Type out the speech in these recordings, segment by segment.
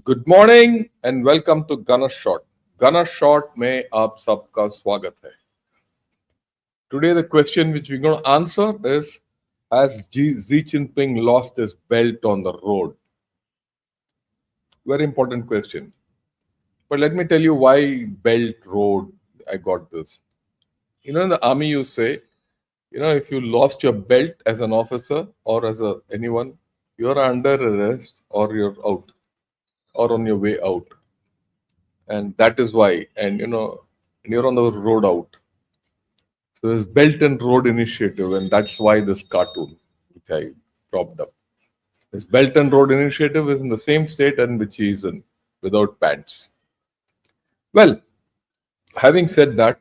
Good morning and welcome to gunner shot. Gunner shot में आप सबका स्वागत है। Today the question which we're going to answer is, has Xi Jinping lost his belt on the road? Very important question. But let me tell you why belt road I got this. In the army you say, if you lost your belt as an officer or as anyone, you're under arrest or you're out or on your way out. And that is why. And you're on the road out. So there's Belt and Road Initiative, and that's why this cartoon, which I propped up. This Belt and Road Initiative is in the same state in which he is in, without pants. Well, having said that,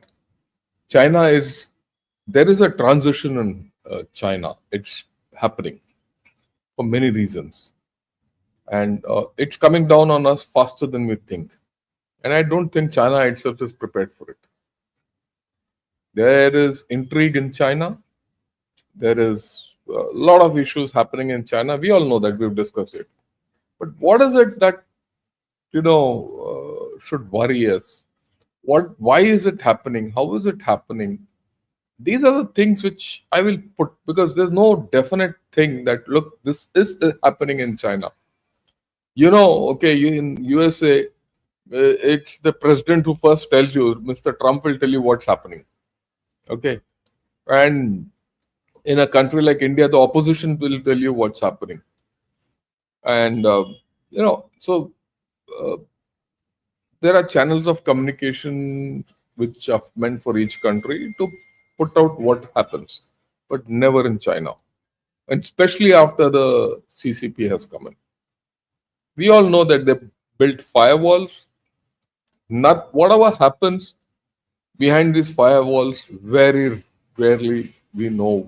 there is a transition in China. It's happening for many reasons. And it's coming down on us faster than we think. And I don't think China itself is prepared for it. There is intrigue in China. There is a lot of issues happening in China. We all know that, we've discussed it. But what is it that should worry us? Why is it happening? How is it happening? These are the things which I will put, because there's no definite thing that, look, this is happening in China. In USA, it's the president who first tells you. Mr. Trump will tell you what's happening. Okay. And in a country like India, the opposition will tell you what's happening. And, there are channels of communication which are meant for each country to put out what happens, but never in China. And especially after the CCP has come in. We all know that they built firewalls. Whatever happens behind these firewalls, very rarely we know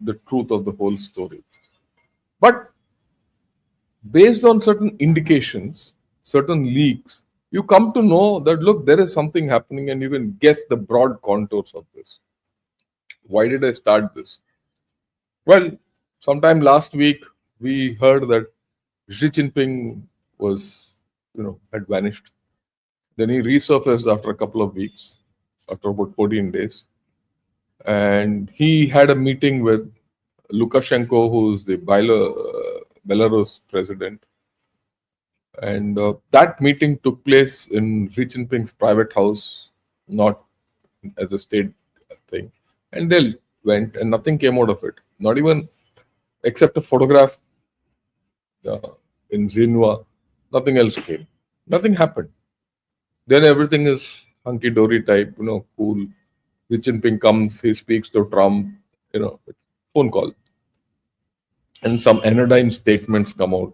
the truth of the whole story. But based on certain indications, certain leaks, you come to know that, look, there is something happening, and you can guess the broad contours of this. Why did I start this? Well, sometime last week, we heard that Xi Jinping had vanished. Then he resurfaced after a couple of weeks, after about 14 days. And he had a meeting with Lukashenko, who's the Belarus president. And that meeting took place in Xi Jinping's private house, not as a state thing. And they went, and nothing came out of it. Not even except a photograph in Xinhua. Nothing else came. Nothing happened. Then everything is hunky-dory type, cool. Xi Jinping comes, he speaks to Trump, phone call. And some anodyne statements come out.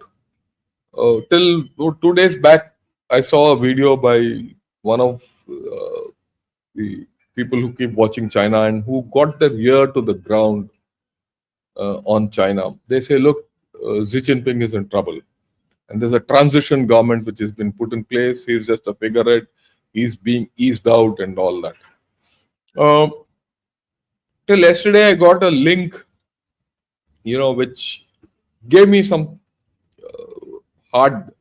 Till 2 days back, I saw a video by one of the people who keep watching China and who got their ear to the ground on China. They say, look, Xi Jinping is in trouble. And there's a transition government which has been put in place. He's just a figurehead. He's being eased out and all that. Till yesterday, I got a link, which gave me some hard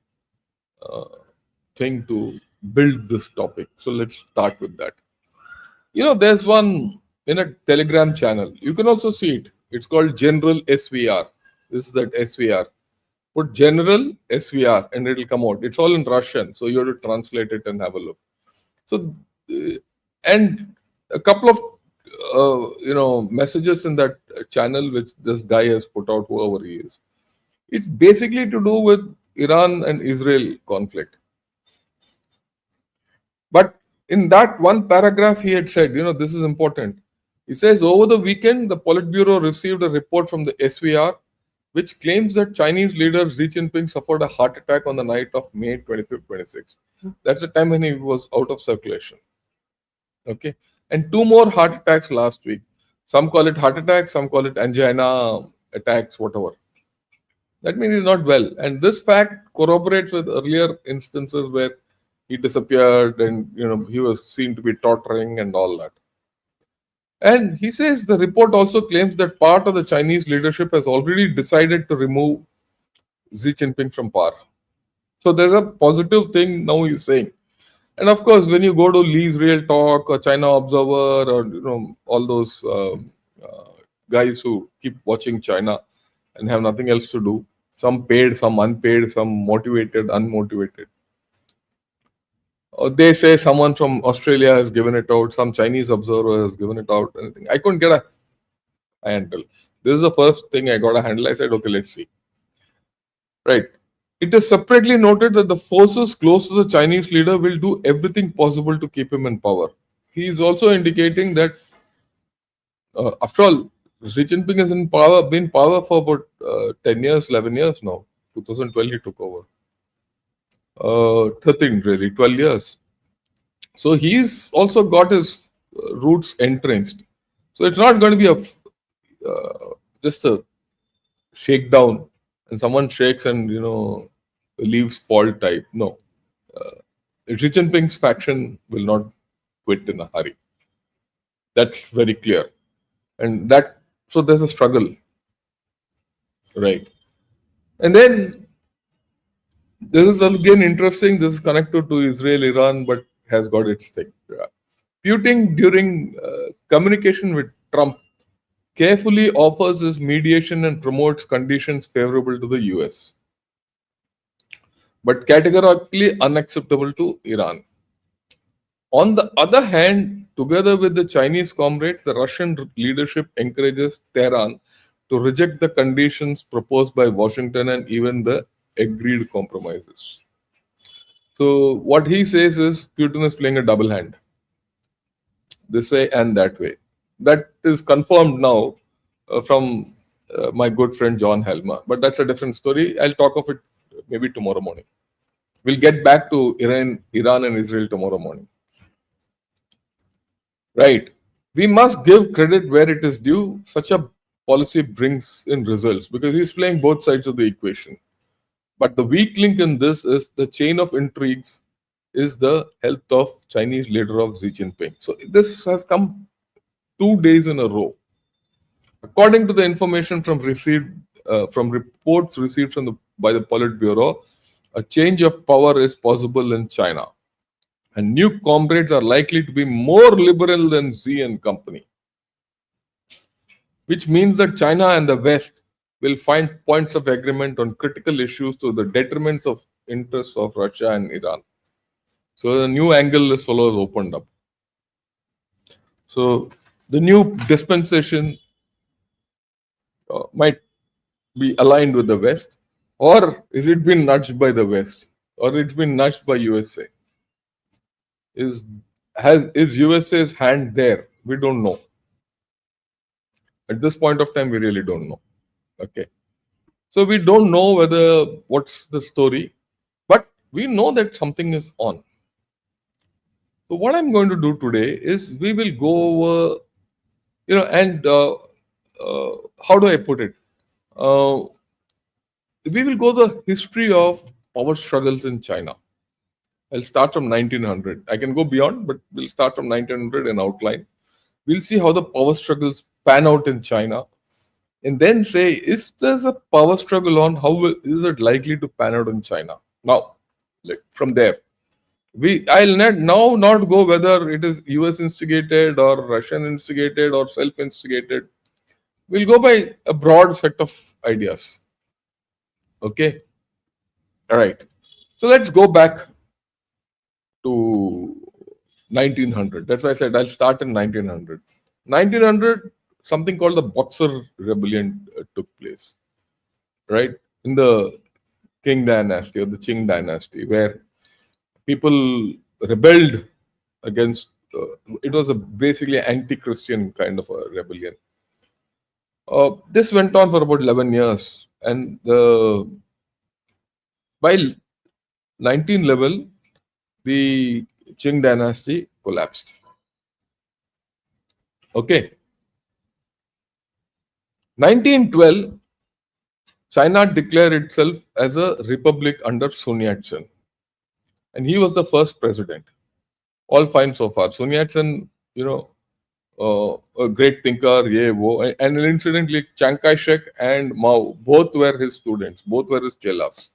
thing to build this topic. So let's start with that. There's one in a Telegram channel. You can also see it. It's called General SVR. This is that SVR. Put General SVR and it'll come out. It's all in Russian, so you have to translate it and have a look. So, and a couple of messages in that channel which this guy has put out, whoever he is. It's basically to do with Iran and Israel conflict. But in that one paragraph, he had said, this is important. He says, over the weekend, the Politburo received a report from the SVR which claims that Chinese leader Xi Jinping suffered a heart attack on the night of May 25th, 26th. That's the time when he was out of circulation. Okay. And 2 more heart attacks last week. Some call it heart attacks, some call it angina attacks, whatever. That means he's not well. And this fact corroborates with earlier instances where he disappeared and he was seen to be tottering and all that. And he says the report also claims that part of the Chinese leadership has already decided to remove Xi Jinping from power. So there's a positive thing now he's saying. And of course, when you go to Lee's Real Talk or China Observer or all those guys who keep watching China and have nothing else to do, some paid, some unpaid, some motivated, unmotivated. Or they say someone from Australia has given it out, some Chinese observer has given it out. Anything. I couldn't get a handle. This is the first thing I got a handle. I said, okay, let's see. Right. It is separately noted that the forces close to the Chinese leader will do everything possible to keep him in power. He is also indicating that, after all, Xi Jinping has been in power for about 10 years, 11 years now. 2012 he took over. 13 really, 12 years. So he's also got his roots entrenched. So it's not going to be just a shakedown and someone shakes and leaves fall type. No, Xi Jinping's faction will not quit in a hurry. That's very clear, and that so there's a struggle, right? And then this is again interesting. This is connected to Israel, Iran, but has got its thing. Yeah. Putin, during communication with Trump, carefully offers his mediation and promotes conditions favorable to the US, but categorically unacceptable to Iran. On the other hand, together with the Chinese comrades, the Russian leadership encourages Tehran to reject the conditions proposed by Washington and even the agreed compromises. So, what he says is Putin is playing a double hand, this way and that way. That is confirmed now from my good friend John Helmer, but that's a different story. I'll talk of it maybe tomorrow morning. We'll get back to Iran and Israel tomorrow morning. Right. We must give credit where it is due. Such a policy brings in results because he's playing both sides of the equation. But the weak link in this is the chain of intrigues is the health of Chinese leader of Xi Jinping. So this has come 2 days in a row. According to the information from reports received by the Politburo, a change of power is possible in China. And new comrades are likely to be more liberal than Xi and company, which means that China and the West will find points of agreement on critical issues to the detriments of interests of Russia and Iran. So the new angle is follows opened up. So the new dispensation might be aligned with the West, or is it been nudged by the West, or it's been nudged by USA? Is USA's hand there? We don't know. At this point of time, we really don't know. Okay. So we don't know what's the story, but we know that something is on. So what I'm going to do today is we will go over, and how do I put it? We will go the history of power struggles in China. I'll start from 1900. I can go beyond, but we'll start from 1900 and outline. We'll see how the power struggles pan out in China, and then say if there's a power struggle on, how is it likely to pan out in China? Now, from there, I'll not go whether it is US instigated or Russian instigated or self instigated. We'll go by a broad set of ideas. Okay. All right. So let's go back to 1900. That's why I said I'll start in 1900. 1900, something called the Boxer Rebellion took place, right? In the Qing dynasty or the Qing dynasty, where people rebelled against, it was a basically anti-Christian kind of a rebellion. This went on for about 11 years. And by 1911, the Qing dynasty collapsed. Okay. 1912, China declared itself as a republic under Sun Yat-sen. And he was the first president. All fine so far. Sun Yat-sen, a great thinker, and incidentally, Chiang Kai-shek and Mao, both were his students, both were his chelas.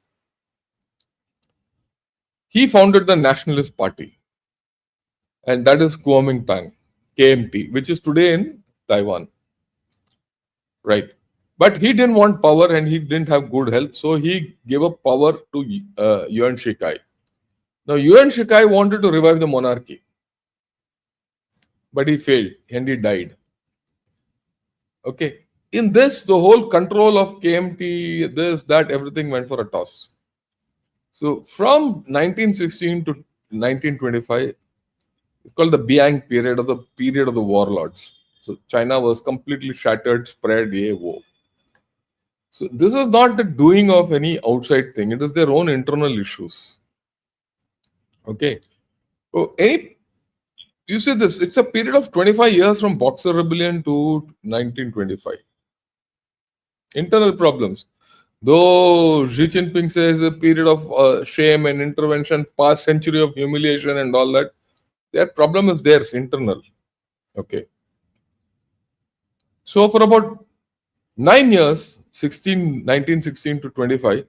He founded the Nationalist Party, and that is Kuomintang, KMT, which is today in Taiwan, right? But he didn't want power and he didn't have good health, so he gave up power to Yuan Shikai. Now, Yuan Shikai wanted to revive the monarchy, but he failed and he died. Okay. In this, the whole control of KMT, this, that, everything went for a toss. So from 1916 to 1925, it's called the Biang period, or the period of the warlords. So China was completely shattered, spread, war. So this is not the doing of any outside thing. It is their own internal issues. Okay. So you see this, it's a period of 25 years from Boxer Rebellion to 1925. Internal problems. Though Xi Jinping says a period of shame and intervention, past century of humiliation and all that, their problem is theirs, internal. Okay. So for about 9 years, 1916 to 25,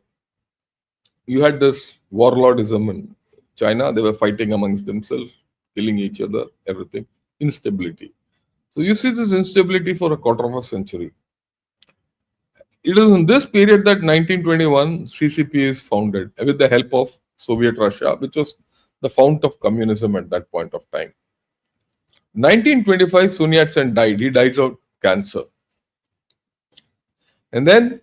you had this warlordism in China. They were fighting amongst themselves, killing each other, everything. Instability. So you see this instability for a quarter of a century. It is in this period that 1921 CCP is founded with the help of Soviet Russia, which was the fount of communism at that point of time. 1925, Sun Yat-sen died. He died of cancer. And then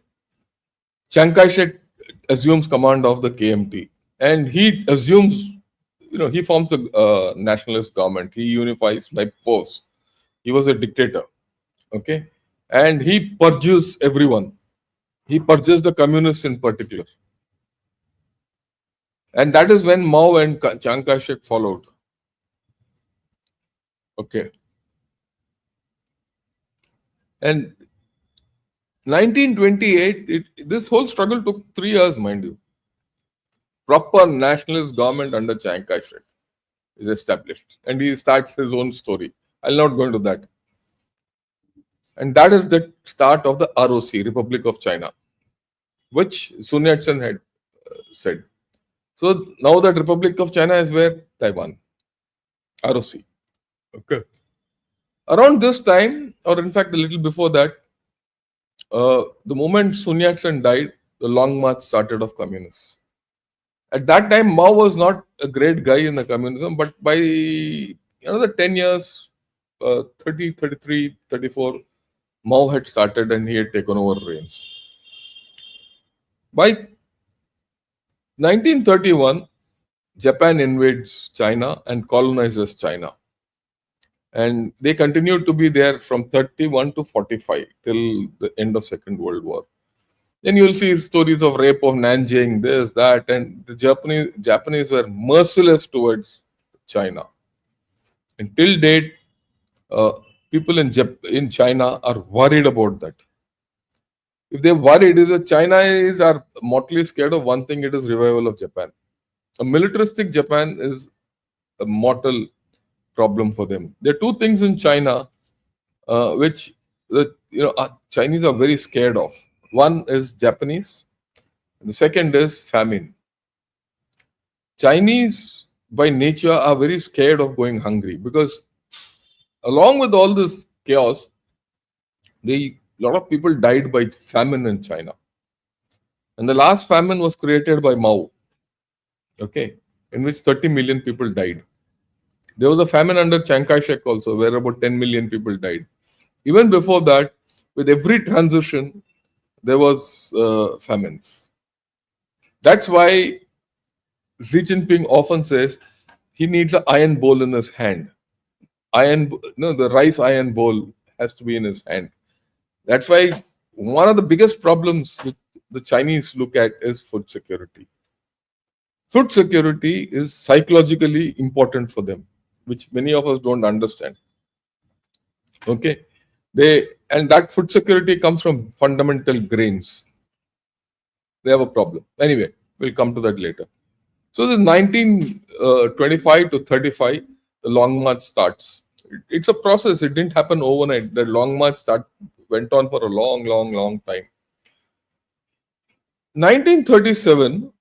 Chiang Kai-shek assumes command of the KMT. And he assumes, he forms the nationalist government. He unifies by force. He was a dictator. Okay. And he purges everyone. He purges the communists in particular. And that is when Mao and Chiang Kai-shek followed. Okay. And 1928, this whole struggle took 3 years, mind you. Proper nationalist government under Chiang Kai-shek is established. And he starts his own story. I'll not go into that. And that is the start of the ROC, Republic of China, which Sun Yat-sen had said. So now that Republic of China is where? Taiwan. ROC. Okay. Around this time, or in fact a little before that, the moment Sun Yat-sen died, the long march started of communists. At that time, Mao was not a great guy in the communism, but by another 10 years, 30, 33, 34, Mao had started and he had taken over reins. By 1931, Japan invades China and colonizes China. And they continued to be there from 31 to 45 till the end of Second World War. Then you'll see stories of rape of Nanjing, this, that, and the Japanese were merciless towards China. Until date, people in China are worried about that. If they're worried, is that China are mortally scared of one thing, it is revival of Japan. A militaristic Japan is a mortal problem for them. There are two things in China which Chinese are very scared of. One is Japanese. The second is famine. Chinese by nature are very scared of going hungry because along with all this chaos, a lot of people died by famine in China. And the last famine was created by Mao, okay, in which 30 million people died. There was a famine under Chiang Kai-shek also, where about 10 million people died. Even before that, with every transition, there was famines. That's why Xi Jinping often says he needs an iron bowl in his hand. The rice iron bowl has to be in his hand. That's why one of the biggest problems the Chinese look at is food security. Food security is psychologically important for them, which many of us don't understand. Okay, and that food security comes from fundamental grains. They have a problem. Anyway, we'll come to that later. So this 1925 to 35, the Long March starts. It's a process. It didn't happen overnight. The Long March went on for a long, long, long time. 1937,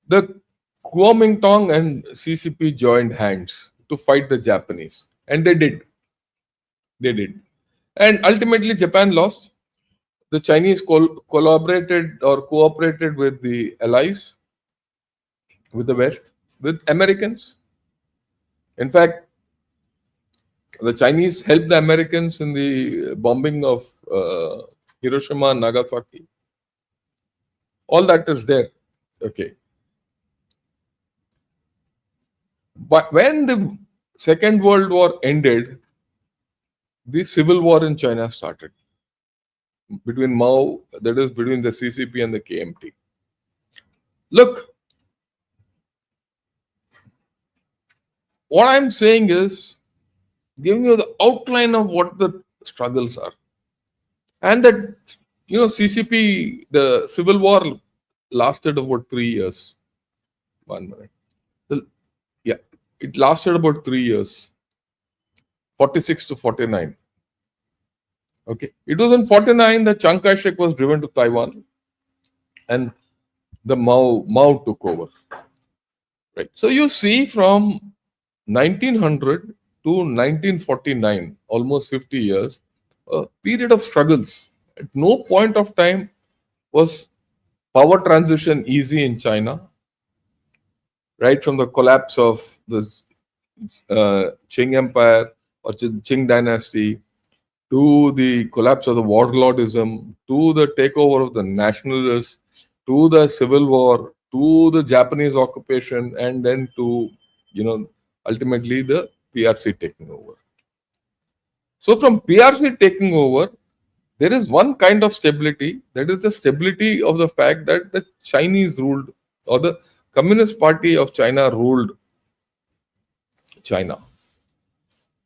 the Kuomintang and CCP joined hands to fight the Japanese, and they did. They did, and ultimately Japan lost. The Chinese collaborated or cooperated with the allies, with the West, with Americans. In fact, the Chinese helped the Americans in the bombing of Hiroshima and Nagasaki. All that is there. Okay. But when the Second World War ended, the civil war in China started between Mao, that is between the CCP and the KMT. Look, what I'm saying is giving you the outline of what the struggles are. And that, CCP, the civil war lasted about 3 years. 1 minute. Yeah, it lasted about 3 years, 46 to 49. Okay. It was in 49 that Chiang Kai-shek was driven to Taiwan and the Mao took over. Right. So you see from 1900 to 1949, almost 50 years, a period of struggles. At no point of time was power transition easy in China, right from the collapse of the Qing Empire or Qing dynasty to the collapse of the warlordism, to the takeover of the nationalists, to the civil war, to the Japanese occupation, and then to, ultimately the PRC taking over. So from PRC taking over, there is one kind of stability, that is the stability of the fact that the Chinese ruled, or the Communist Party of China ruled China.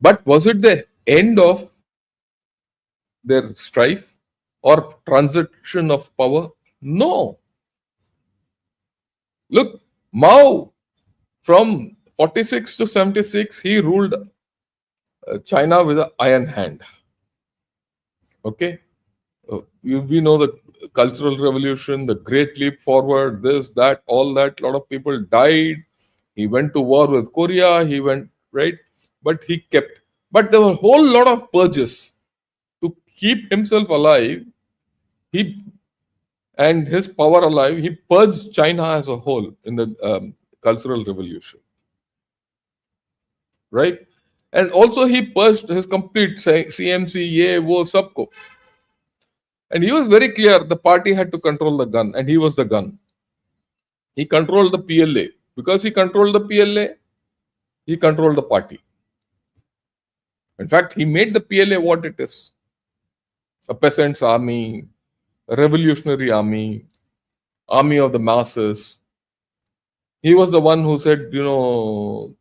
But was it the end of their strife or transition of power? No. Look, Mao, from 46 to 76, he ruled China with an iron hand. Okay? We know the Cultural Revolution, the Great Leap Forward, this, that, all that. A lot of people died. He went to war with Korea. He went, right? But he kept. But there were a whole lot of purges to keep himself alive. He and his power alive. He purged China as a whole in the Cultural Revolution. Right? And also he purged his complete CMC, ye, wo, sabko. And he was very clear the party had to control the gun, and he was the gun. He controlled the PLA. Because he controlled the PLA, he controlled the party. In fact, he made the PLA what it is: a peasants' army, a revolutionary army, army of the masses. He was the one who said,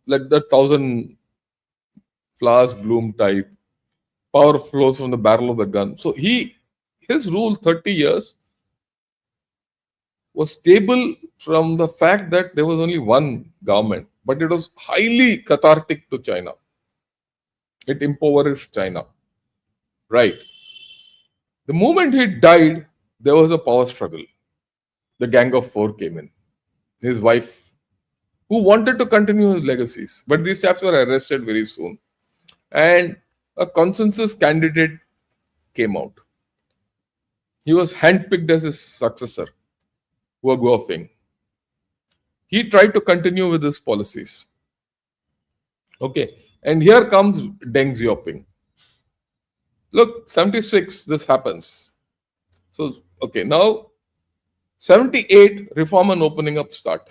let the 1,000 flowers bloom type. Power flows from the barrel of the gun. So his rule, 30 years, was stable from the fact that there was only one government, but it was highly cathartic to China. It impoverished China. Right. The moment he died, there was a power struggle. The Gang of Four came in. His wife, who wanted to continue his legacies, but these chaps were arrested very soon. And a consensus candidate came out. He was handpicked as his successor, Wu Guofeng. He tried to continue with his policies. Okay, and here comes Deng Xiaoping. Look, 76, this happens. So, okay, now 78, reform and opening up start.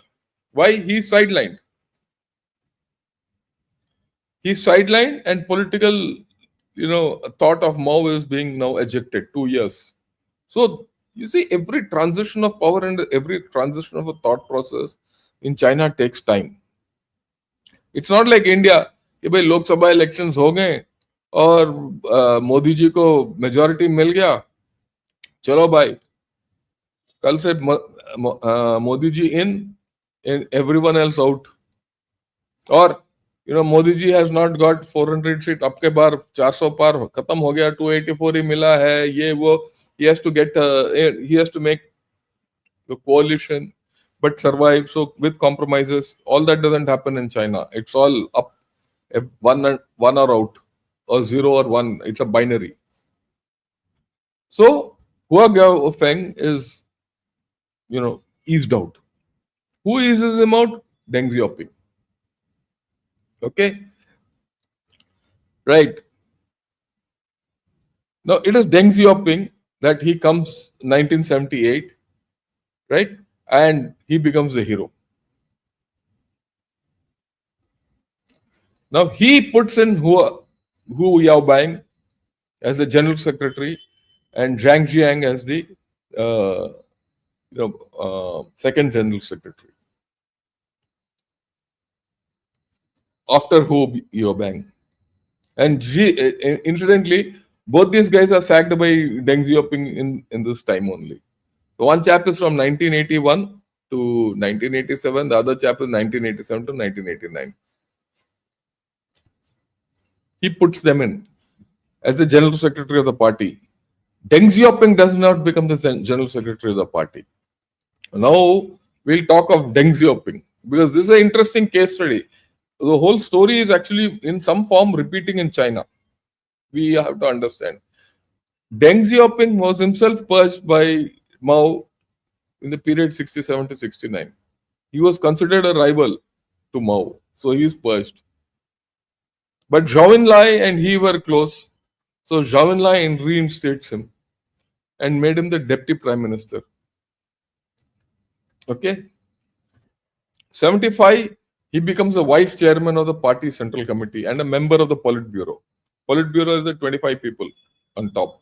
Why? He's sidelined. He's sidelined, and political, thought of Mao is being now ejected. 2 years. So, you see, every transition of power and every transition of a thought process in China takes time. It's not like India, कि भाई Lok Sabha elections हो गए और मोदी जी को majority मिल गया, चलो भाई कल से मोदी जी इन everyone else out. और Modi ji has not got 400 seat, अब के बार 400 पार खत्म हो गया, 284 ही मिला है, ये वो. He has to make the coalition. but survive. So with compromises, all that doesn't happen in China. It's all up, one or out, or zero or one. It's a binary. So Hua Feng is, eased out. Who eases him out? Deng Xiaoping. Okay, right. Now it is Deng Xiaoping that he comes 1978, right, and he becomes a hero. Now he puts in Hu Yaobang as the general secretary and Zhang Jiang as the uh, second general secretary after Hu Yaobang. And incidentally, both these guys are sacked by Deng Xiaoping in this time only. So one chap is from 1981 to 1987, the other chap is 1987 to 1989. He puts them in as the general secretary of the party. Deng Xiaoping does not become the general secretary of the party. Now we'll talk of Deng Xiaoping because this is an interesting case study. The whole story is actually in some form repeating in China. We have to understand. Deng Xiaoping was himself purged by Mao in the period 67 to 69. He was considered a rival to Mao, so he is purged. But Zhou Enlai and he were close, so Zhou Enlai reinstates him and made him the deputy prime minister. Okay. 75, he becomes the vice chairman of the party central committee and a member of the Politburo. Politburo is the 25 people on top.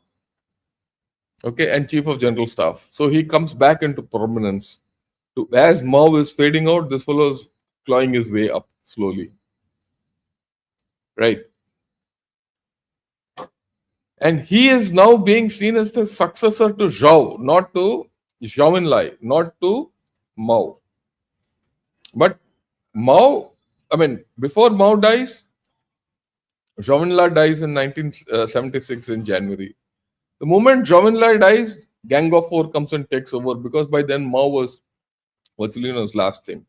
Okay, and chief of general staff. So he comes back into prominence. As Mao is fading out, this fellow is clawing his way up slowly. Right. And he is now being seen as the successor to Zhao, not to Zhou Enlai, not to Mao. But Mao, before Mao dies, Zhou Enlai dies in 1976 in January. The moment Zhou Enlai dies, Gang of Four comes and takes over because by then Mao was virtually in his last thing.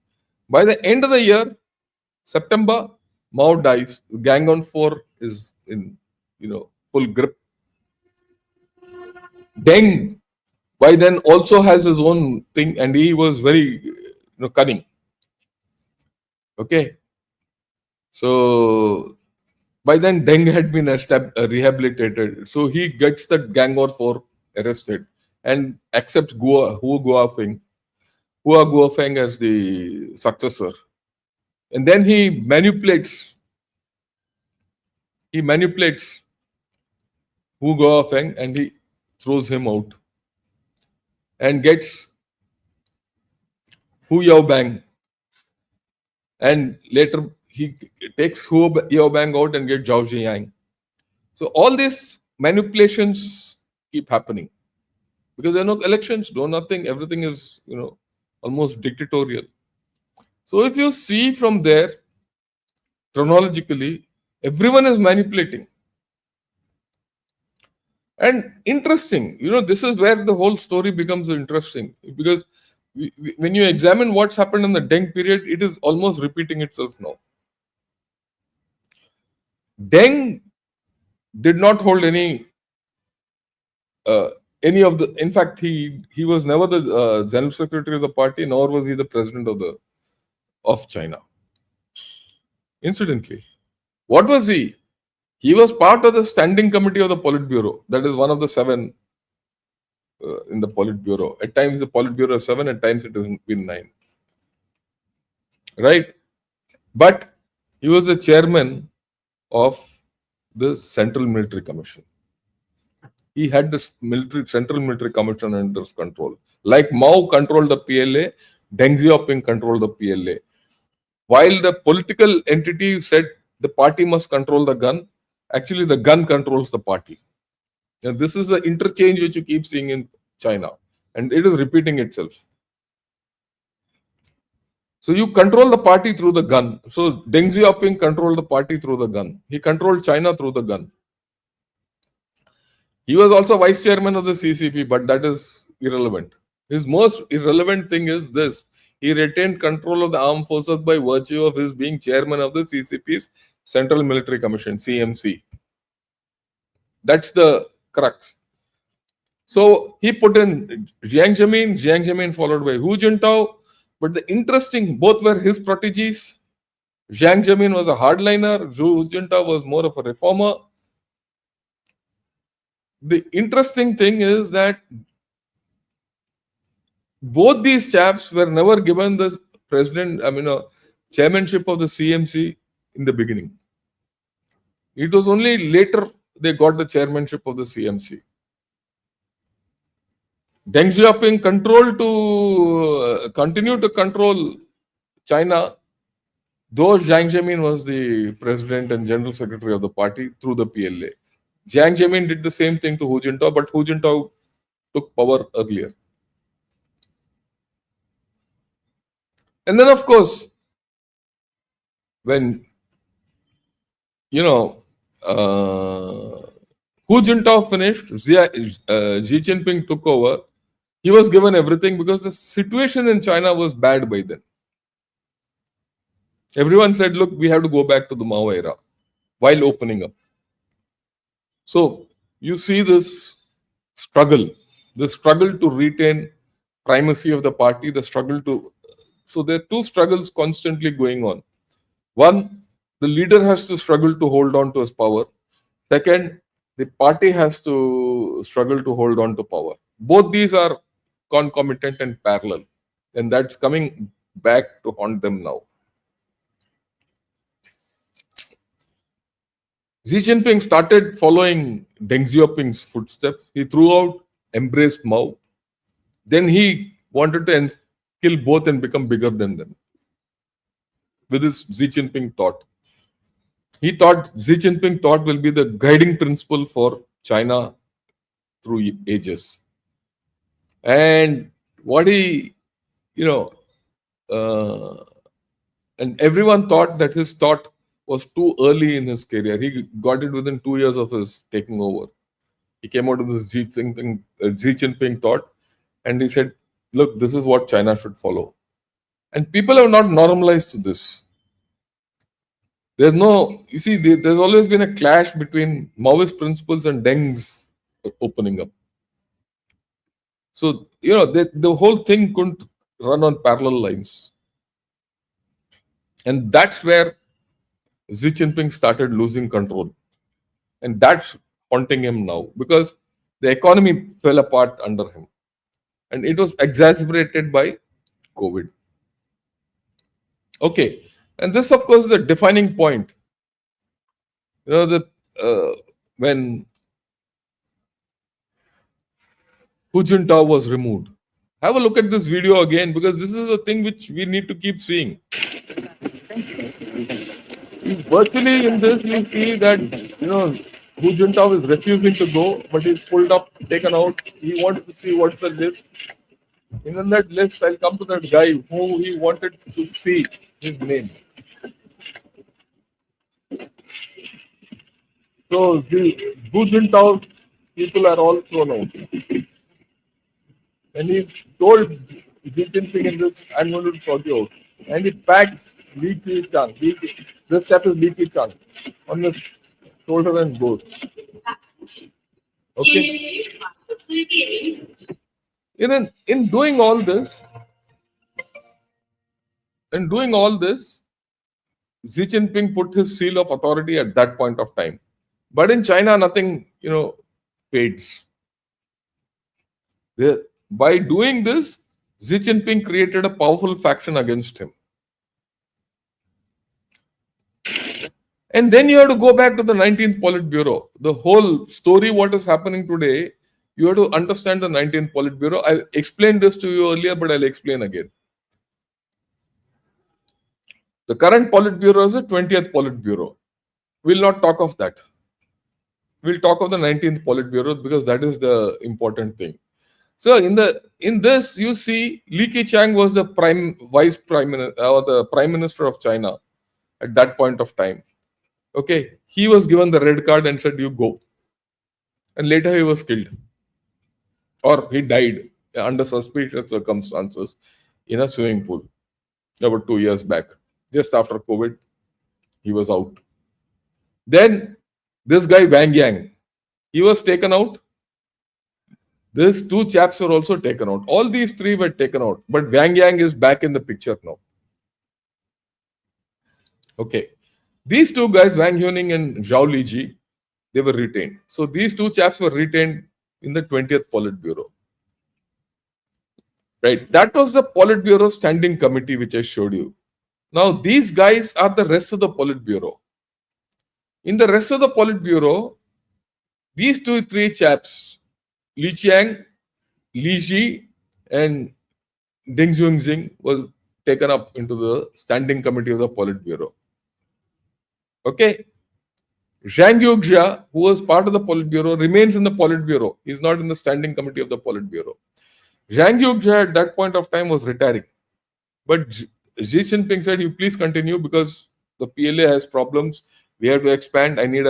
By the end of the year, September, Mao dies. Gang on Four is in full grip. Deng by then also has his own thing, and he was very cunning. Okay, so by then Deng had been rehabilitated, so he gets that Gang war for arrested and accepts Hua Guofeng as the successor, and then he manipulates Hu Guofeng and he throws him out and gets Hu Yaobang, and later he takes Hu Yaobang out and gets Zhao Ziyang. So all these manipulations keep happening because there are no elections, no nothing. Everything is almost dictatorial. So if you see from there chronologically, everyone is manipulating. And interesting, this is where the whole story becomes interesting because when you examine what's happened in the Deng period, it is almost repeating itself now. Deng did not hold any of the. In fact, he was never the general secretary of the party, nor was he the president of China. Incidentally, what was he? He was part of the standing committee of the Politburo. That is one of the 7 in the Politburo. At times the Politburo is 7, at times it has been 9. Right? But he was the chairman of the Central Military Commission. He had this Central Military Commission under his control. Like Mao controlled the PLA, Deng Xiaoping controlled the PLA. While the political entity said the party must control the gun, actually the gun controls the party. And this is the interchange which you keep seeing in China, and it is repeating itself. So you control the party through the gun. So Deng Xiaoping controlled the party through the gun. He controlled China through the gun. He was also vice chairman of the CCP, but that is irrelevant. His most irrelevant thing is this. He retained control of the armed forces by virtue of his being chairman of the CCP's Central Military Commission, CMC. That's the crux. So he put in Jiang Zemin followed by Hu Jintao. But the interesting, both were his proteges. Jiang Zemin was a hardliner, Hu Jintao was more of a reformer. The interesting thing is that both these chaps were never given the chairmanship of the CMC in the beginning. It was only later they got the chairmanship of the CMC. Deng Xiaoping continued to control China, though Jiang Zemin was the president and general secretary of the party through the PLA. Jiang Zemin did the same thing to Hu Jintao, but Hu Jintao took power earlier. And then, of course, when Hu Jintao finished, Xi Jinping took over. He was given everything because the situation in China was bad by then. Everyone said, look, we have to go back to the Mao era while opening up. So you see this struggle to retain primacy of the party, so there are two struggles constantly going on. One, the leader has to struggle to hold on to his power. Second, the party has to struggle to hold on to power. Both these are concomitant and parallel, and that's coming back to haunt them now. Xi Jinping started following Deng Xiaoping's footsteps. He throughout embraced Mao. Then he wanted to kill both and become bigger than them with his Xi Jinping thought. Xi Jinping thought will be the guiding principle for China through ages. And what and everyone thought that his thought was too early in his career. He got it within 2 years of his taking over. He came out of this Xi Jinping thought, and he said, look, this is what China should follow. And people have not normalized this. There's always been a clash between Maoist principles and Deng's opening up. So, the whole thing couldn't run on parallel lines. And that's where Xi Jinping started losing control. And that's haunting him now because the economy fell apart under him. And it was exacerbated by COVID. Okay. And this, of course, is the defining point. When Hu Jintao was removed. Have a look at this video again because this is a thing which we need to keep seeing. Virtually in this, you see that, Hu Jintao is refusing to go, but he's pulled up, taken out. He wanted to see what's the list. In that list, I'll come to that guy who he wanted to see his name. So the Hu Jintao people are all thrown out. And he told Xi Jinping in this, I'm going to sort you out. And he packed Li Keqiang. This chap is Li Keqiang on his shoulder and goes. Okay. In doing all this, Xi Jinping put his seal of authority at that point of time. But in China, nothing, fades. By doing this, Xi Jinping created a powerful faction against him. And then you have to go back to the 19th Politburo. The whole story, what is happening today, you have to understand the 19th Politburo. I explained this to you earlier, but I'll explain again. The current Politburo is the 20th Politburo. We'll not talk of that. We'll talk of the 19th Politburo because that is the important thing. So in this, you see Li Keqiang was the vice prime minister or the prime minister of China at that point of time. Okay, he was given the red card and said, "You go." And later he was killed, or he died under suspicious circumstances. in a swimming pool about 2 years back. Just after COVID, he was out. Then this guy Wang Yang, he was taken out. These two chaps were also taken out. All these three were taken out, but Wang Yang is back in the picture now. Okay. These two guys, Wang Huning and Zhao Liji, they were retained. So these two chaps were retained in the 20th Politburo. Right. That was the Politburo standing committee which I showed you. Now these guys are the rest of the Politburo. In the rest of the Politburo, these three chaps, Li Qiang, Li Ji, and Deng Junxing, was taken up into the standing committee of the Politburo. Okay. Zhang Yuxia, who was part of the Politburo, remains in the Politburo. He is not in the standing committee of the Politburo. Zhang Yuxia at that point of time was retiring. But Xi Jinping said, you please continue because the PLA has problems. We have to expand. I need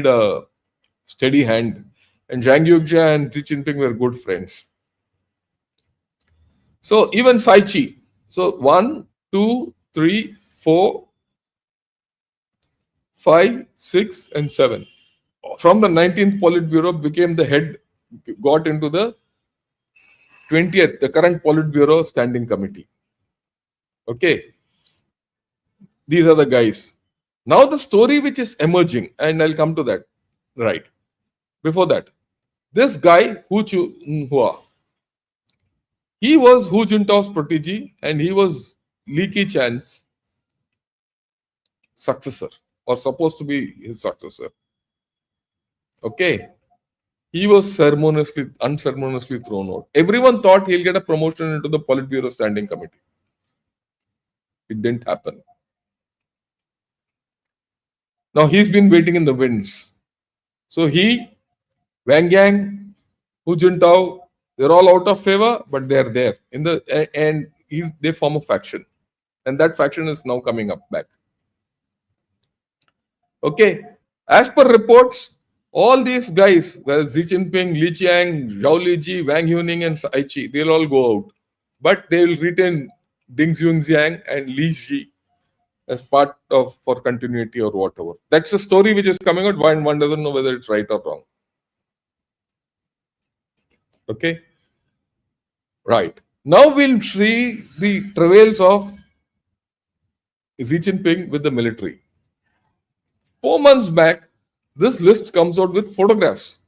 a steady hand. And Zhang Yuxia and Xi Jinping were good friends. So even Sai Chi. So 1, 2, 3, 4, 5, 6, and 7. From the 19th Politburo became the head, got into the 20th, the current Politburo standing committee. Okay. These are the guys. Now the story which is emerging, and I'll come to that. Right. Before that, this guy, Hu Junhua, he was Hu Juntao's protege and he was Li Kechan's successor, or supposed to be his successor. Okay. He was unceremoniously thrown out. Everyone thought he'll get a promotion into the Politburo standing committee. It didn't happen. Now he's been waiting in the winds. So he, Wang Yang, Hu Jintao, they're all out of favor, but they're there they form a faction, and that faction is now coming up back. Okay, as per reports, all these guys, well, Xi Jinping, Li Qiang, Zhao Liji, Wang Huning, and Sai Chi, they'll all go out, but they will retain Deng Junxiang and Li Ji as part of for continuity or whatever. That's a story which is coming out. One doesn't know whether it's right or wrong. Okay. Right. Now we'll see the travails of Xi Jinping with the military. 4 months back, this list comes out with photographs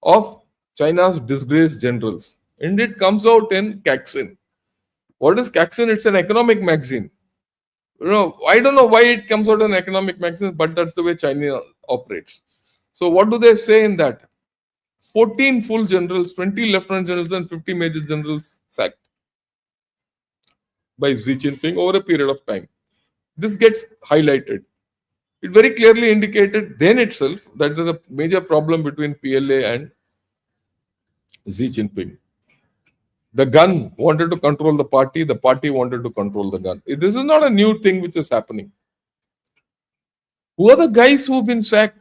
of China's disgraced generals. And it comes out in Caxin. What is Caxin? It's an economic magazine. I don't know why it comes out in economic magazine, but that's the way China operates. So what do they say in that? 14 full generals, 20 lieutenant generals, and 50 major generals sacked by Xi Jinping over a period of time. This gets highlighted. It very clearly indicated then itself that there's a major problem between PLA and Xi Jinping. The gun wanted to control the party wanted to control the gun. This is not a new thing which is happening. Who are the guys who've been sacked?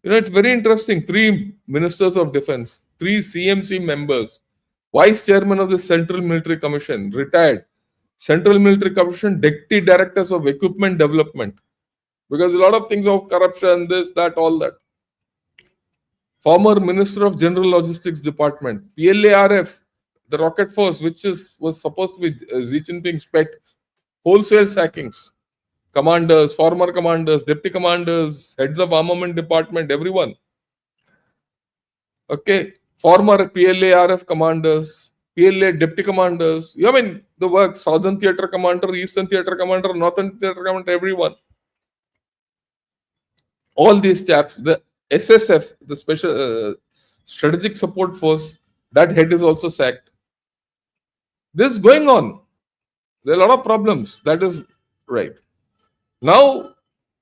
It's very interesting. 3 ministers of defense, 3 CMC members, vice chairman of the Central Military Commission, retired, Central Military Commission deputy directors of equipment development, because a lot of things of corruption, this, that, all that. Former Minister of General Logistics Department, PLARF, the rocket force, which was supposed to be Xi Jinping's pet, wholesale sackings. Commanders, former commanders, deputy commanders, heads of armament department, everyone. Okay, former PLARF commanders, PLA deputy commanders. I mean, the work, Southern Theatre Commander, Eastern Theatre Commander, Northern Theatre Commander, everyone. All these chaps, the SSF, the Special Strategic Support Force, that head is also sacked. This is going on. There are a lot of problems. That is right. Now,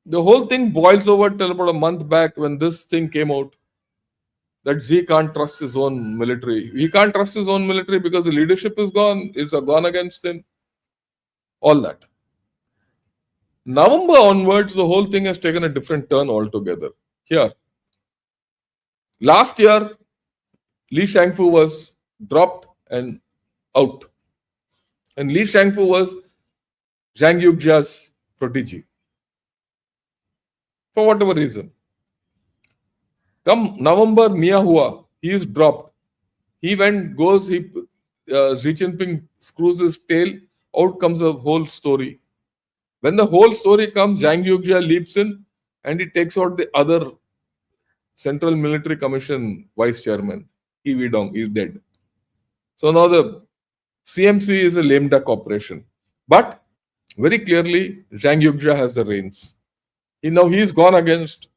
the whole thing boils over till about a month back when this thing came out that Xi can't trust his own military. He can't trust his own military because the leadership is gone. It's gone against him. All that. November onwards, the whole thing has taken a different turn altogether. Here, last year, Li Shangfu was dropped and out. And Li Shangfu was Zhang Yuxia's protege for whatever reason. Come November, Mia he is dropped. He Xi Jinping screws his tail, out comes a whole story. When the whole story comes, Zhang Yuxia leaps in and he takes out the other Central Military Commission vice chairman. He Widong is dead. So now the CMC is a lame duck operation. But very clearly, Zhang Yuxia has the reins. He's gone against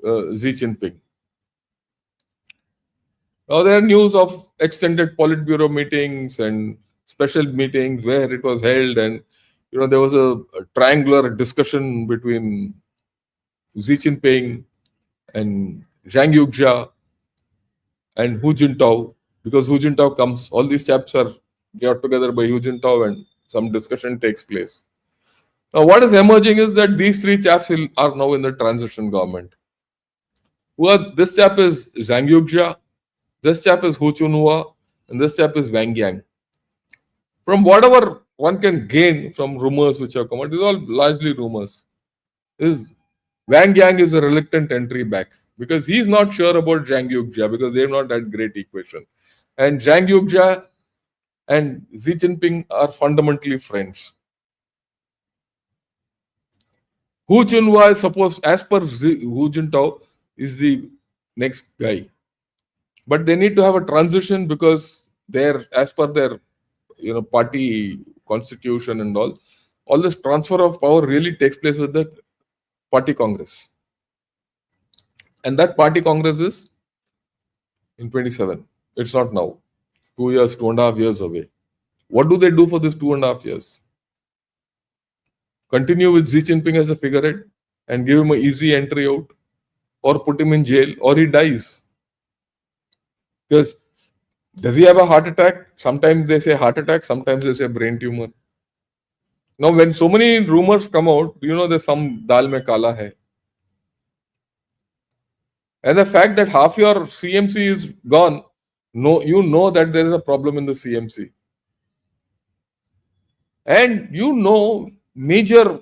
Xi Jinping. Now there are news of extended Politburo meetings and special meetings where it was held, and there was a triangular discussion between Xi Jinping and Zhang Yuxia and Hu Jintao, because Hu Jintao comes, all these chaps are got together by Hu Jintao and some discussion takes place. Now, what is emerging is that these three chaps are now in the transition government. This chap is Zhang Yuxia, this chap is Hu Chunhua, and this chap is Wang Yang. From whatever one can gain from rumors which have come out, these are all largely rumors. Wang Yang is a reluctant entry back because he's not sure about Zhang Yuxia because they have not that great equation. And Zhang Yuxia and Xi Jinping are fundamentally friends. Hu Junhua is supposed, as per Hu Jintao, is the next guy. But they need to have a transition because as per their party constitution and all this transfer of power really takes place with the party congress. And that party congress is in 27. It's not now. 2.5 years away. What do they do for this 2.5 years? Continue with Xi Jinping as a figurehead and give him an easy entry out, or put him in jail, or he dies. Because does he have a heart attack? Sometimes they say heart attack, sometimes they say brain tumor. Now, when so many rumors come out, there's some dal mein kala hai. And the fact that half your CMC is gone, that there is a problem in the CMC. And major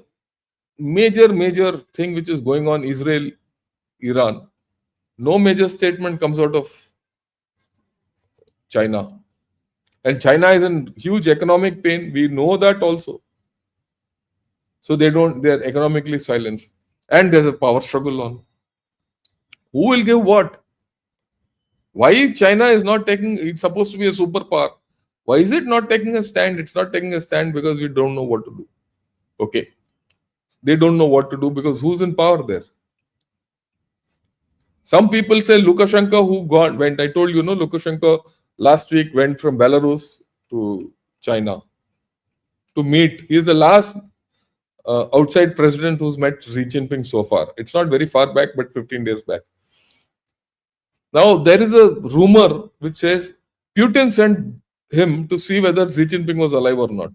thing which is going on Israel, Iran, no major statement comes out of China. And China is in huge economic pain. We know that also. So they're economically silenced. And there's a power struggle on. Who will give what? Why China is not taking, it's supposed to be a superpower. Why is it not taking a stand? It's not taking a stand because we don't know what to do. Okay. They don't know what to do because who's in power there? Some people say Lukashenko went. I told Lukashenko last week went from Belarus to China to meet. He is the last outside president who's met Xi Jinping so far. It's not very far back, but 15 days back. Now, there is a rumor which says Putin sent him to see whether Xi Jinping was alive or not.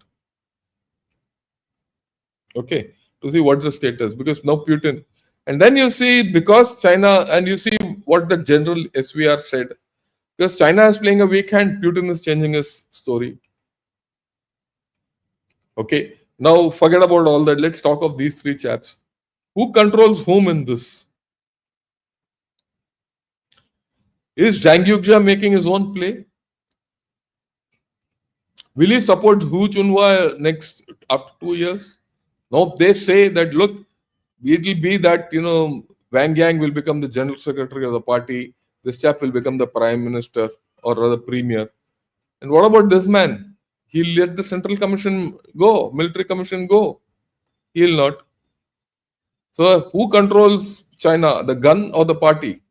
Okay, to see what's the status. Because now Putin... And then you see, because China, and you see what the general SVR said, because China is playing a weak hand, Putin is changing his story. Okay, now forget about all that. Let's talk of these three chaps. Who controls whom in this? Is Zhang Yuxia making his own play? Will he support Hu Chunhua next after 2 years? No, they say that, look, it will be that, Wang Yang will become the general secretary of the party. This chap will become the prime minister or rather premier. And what about this man? He'll let the central commission go, military commission go. He'll not. So who controls China, the gun or the party?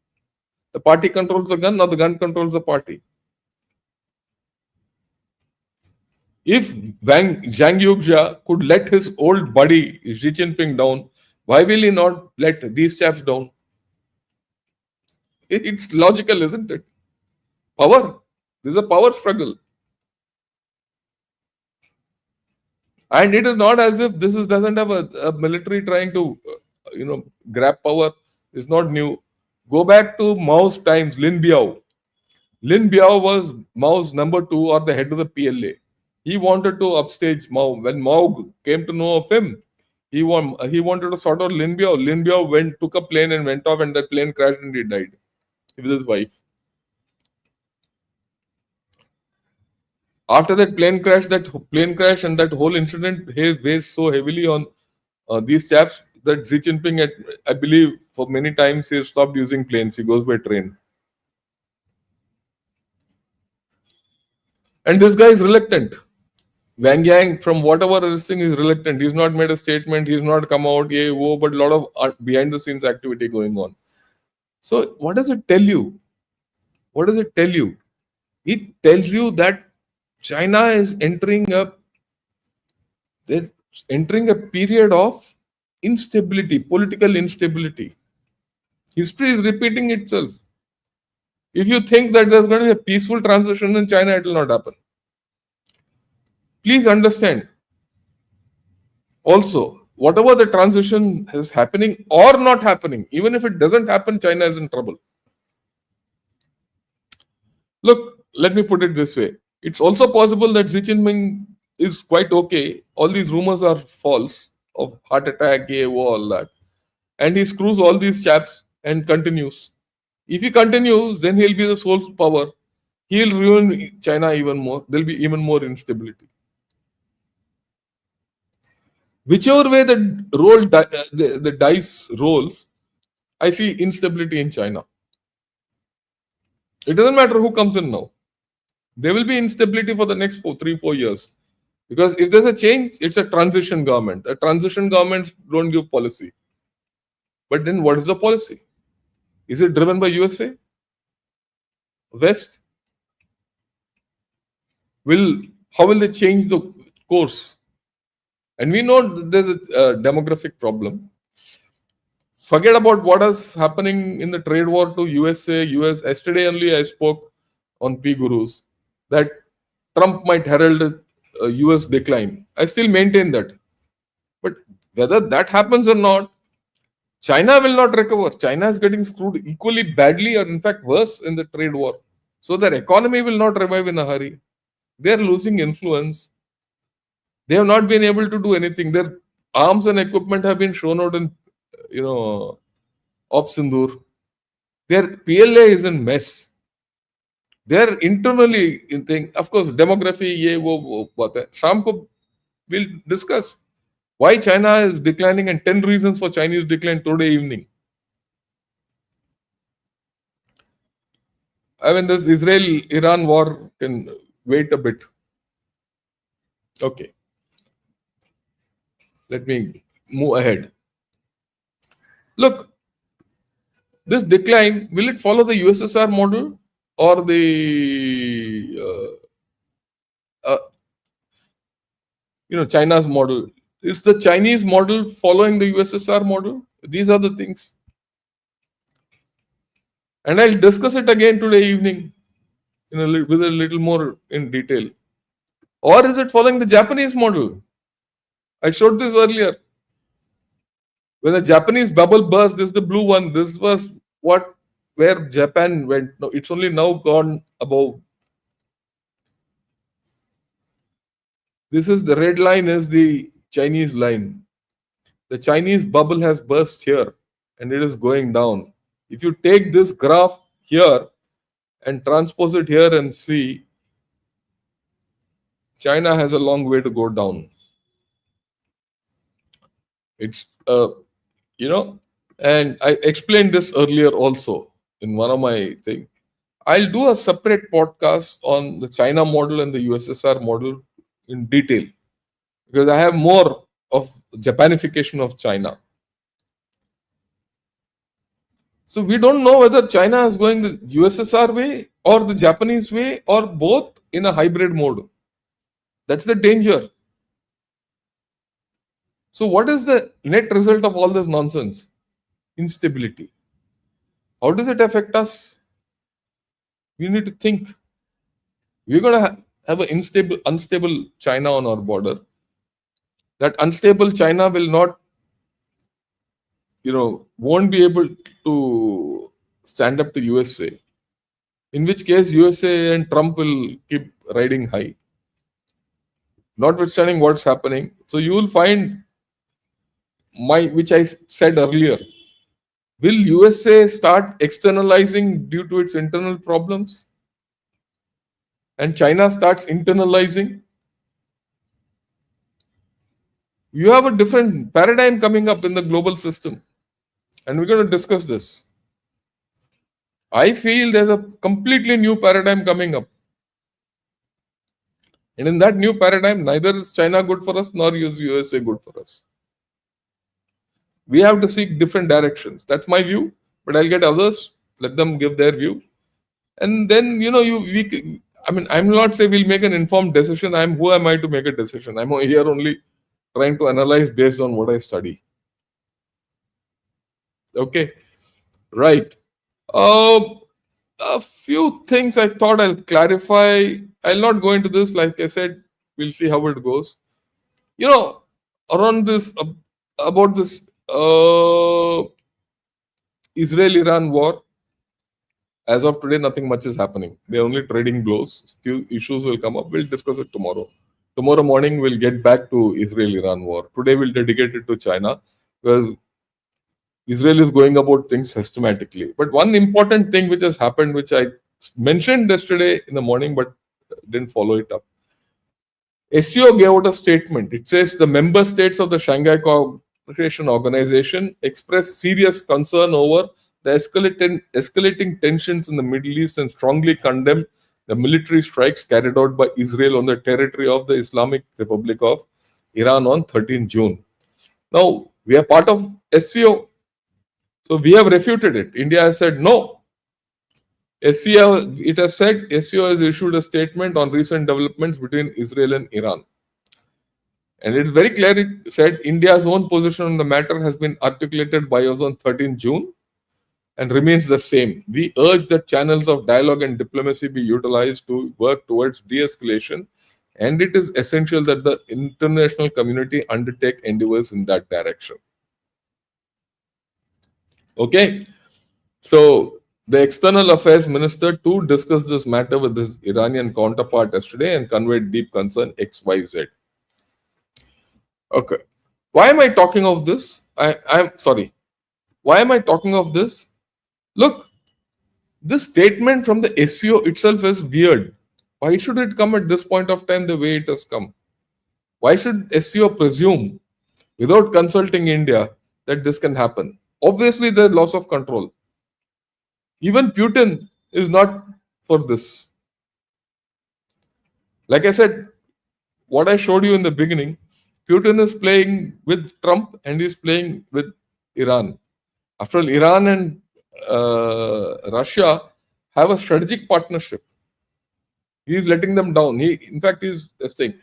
The party controls the gun or the gun controls the party? If Zhang Yuxia could let his old buddy Xi Jinping down, why will he not let these chaps down? It's logical, isn't it? Power. This is a power struggle. And it is not as if doesn't have a military trying to, grab power. It's not new. Go back to Mao's times, Lin Biao. Lin Biao was Mao's number 2 or the head of the PLA. He wanted to upstage Mao. When Mao came to know of him, he wanted to sort out Lin Biao. Lin Biao took a plane and went off, and that plane crashed and he died with his wife. After that plane crash and that whole incident weighs so heavily on these chaps that Xi Jinping, I believe, for many times he has stopped using planes. He goes by train. And this guy is reluctant. Wang Yang, from whatever this thing, is reluctant. He's not made a statement. He's not come out, yeah, whoa, but a lot of behind the scenes activity going on. So, what does it tell you? What does it tell you? It tells you that China is they're entering a period of instability, political instability. History is repeating itself. If you think that there's going to be a peaceful transition in China, it will not happen. Please understand. Also, whatever the transition is happening or not happening, even if it doesn't happen, China is in trouble. Look, let me put it this way. It's also possible that Xi Jinping is quite okay. All these rumors are false of heart attack, all that. And he screws all these chaps and continues. If he continues, then he'll be the sole power. He'll ruin China even more. There'll be even more instability. Whichever way the dice rolls, I see instability in China. It doesn't matter who comes in now. There will be instability for the next 3-4 years. Because if there's a change, it's a transition government. A transition government don't give policy. But then what is the policy? Is it driven by USA? West? How will they change the course? And we know there's a demographic problem. Forget about what is happening in the trade war to USA, US. Yesterday only I spoke on P Gurus that Trump might herald a US decline. I still maintain that. But whether that happens or not, China will not recover. China is getting screwed equally badly or in fact worse in the trade war. So their economy will not revive in a hurry. They are losing influence. They have not been able to do anything. Their arms and equipment have been shown out in, Op Sindur. Their PLA is in mess. They are internally in thing. Of course, demography, Sham ko we'll discuss why China is declining and 10 reasons for Chinese decline today evening. I mean, this Israel-Iran war can wait a bit. Okay. Let me move ahead. Look, this decline, will it follow the USSR model or the China's model? Is the Chinese model following the USSR model? These are the things. And I'll discuss it again today evening with a little more in detail. Or is it following the Japanese model? I showed this earlier. When the Japanese bubble burst, this is the blue one. This was where Japan went. No, it's only now gone above. This is the red line is the Chinese line. The Chinese bubble has burst here and it is going down. If you take this graph here and transpose it here and see, China has a long way to go down. It's, and I explained this earlier also in one of my things. I'll do a separate podcast on the China model and the USSR model in detail because I have more of Japanification of China. So we don't know whether China is going the USSR way or the Japanese way or both in a hybrid mode. That's the danger. So what is the net result of all this nonsense? Instability. How does it affect us? We need to think. We're going to have an unstable China on our border. That unstable China will not, won't be able to stand up to USA. In which case, USA and Trump will keep riding high. notwithstanding what's happening. So you will find which I said earlier. Will USA start externalizing due to its internal problems? And China starts internalizing? You have a different paradigm coming up in the global system. And we're going to discuss this. I feel there's a completely new paradigm coming up. And in that new paradigm, neither is China good for us nor is USA good for us. We have to seek different directions. That's my view, but I'll get others, let them give their view. And then, I'm not saying we'll make an informed decision. Who am I to make a decision? I'm here only trying to analyze based on what I study. Okay, right. A few things I thought I'll clarify. I'll not go into this. Like I said, we'll see how it goes. Around this, about this Israel-Iran war, as of today, nothing much is happening. They're only trading blows. Few issues will come up. We'll discuss it tomorrow. Tomorrow morning, we'll get back to Israel-Iran war. Today, we'll dedicate it to China, because Israel is going about things systematically. But one important thing which has happened, which I mentioned yesterday in the morning, but didn't follow it up. SCO gave out a statement. It says the member states of the Shanghai Cooperation Organization expressed serious concern over the escalating tensions in the Middle East and strongly condemned the military strikes carried out by Israel on the territory of the Islamic Republic of Iran on 13 June. Now, we are part of SCO. So we have refuted it. India has said no. It has said SCO has issued a statement on recent developments between Israel and Iran. And it is very clear, it said India's own position on the matter has been articulated by us on 13 June and remains the same. We urge that channels of dialogue and diplomacy be utilized to work towards de-escalation, and it is essential that the international community undertake endeavors in that direction. Okay, so the External Affairs Minister too discussed this matter with his Iranian counterpart yesterday and conveyed deep concern XYZ. Okay, why am I talking of this? I'm sorry. Why am I talking of this? Look, this statement from the SCO itself is weird. Why should it come at this point of time the way it has come? Why should SCO presume, without consulting India, that this can happen? Obviously, the loss of control. Even Putin is not for this. Like I said, what I showed you in the beginning, Putin is playing with Trump and he's playing with Iran. After all, Iran and Russia have a strategic partnership. He's letting them down. In fact, he's saying.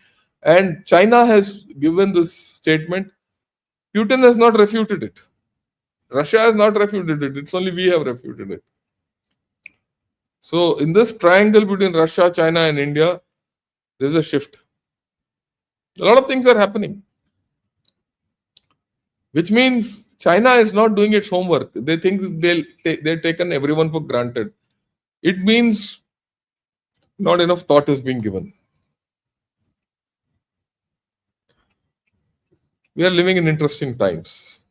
And China has given this statement. Putin has not refuted it. Russia has not refuted it. It's only we have refuted it. So in this triangle between Russia, China, and India, there's a shift. A lot of things are happening. Which means China is not doing its homework. They think they've taken everyone for granted. It means not enough thought is being given. We are living in interesting times.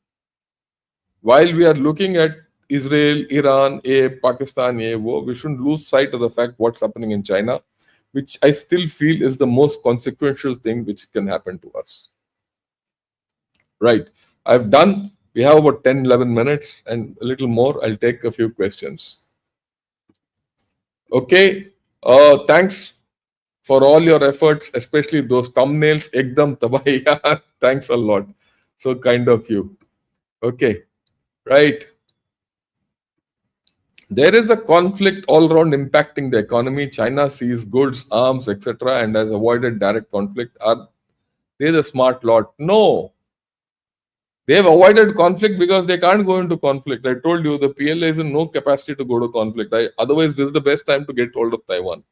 While we are looking at Israel, Iran, Pakistan, we shouldn't lose sight of the fact what's happening in China, which I still feel is the most consequential thing which can happen to us. Right. I've done. We have about 10, 11 minutes and a little more. I'll take a few questions. Okay. Thanks for all your efforts, especially those thumbnails. Ekdam tabaiya. Thanks a lot. So kind of you. Okay. Right. There is a conflict all around impacting the economy. China sees goods, arms, etc., and has avoided direct conflict. Are they the smart lot? No. They have avoided conflict because they can't go into conflict. I told you the PLA is in no capacity to go to conflict. Otherwise, this is the best time to get hold of Taiwan.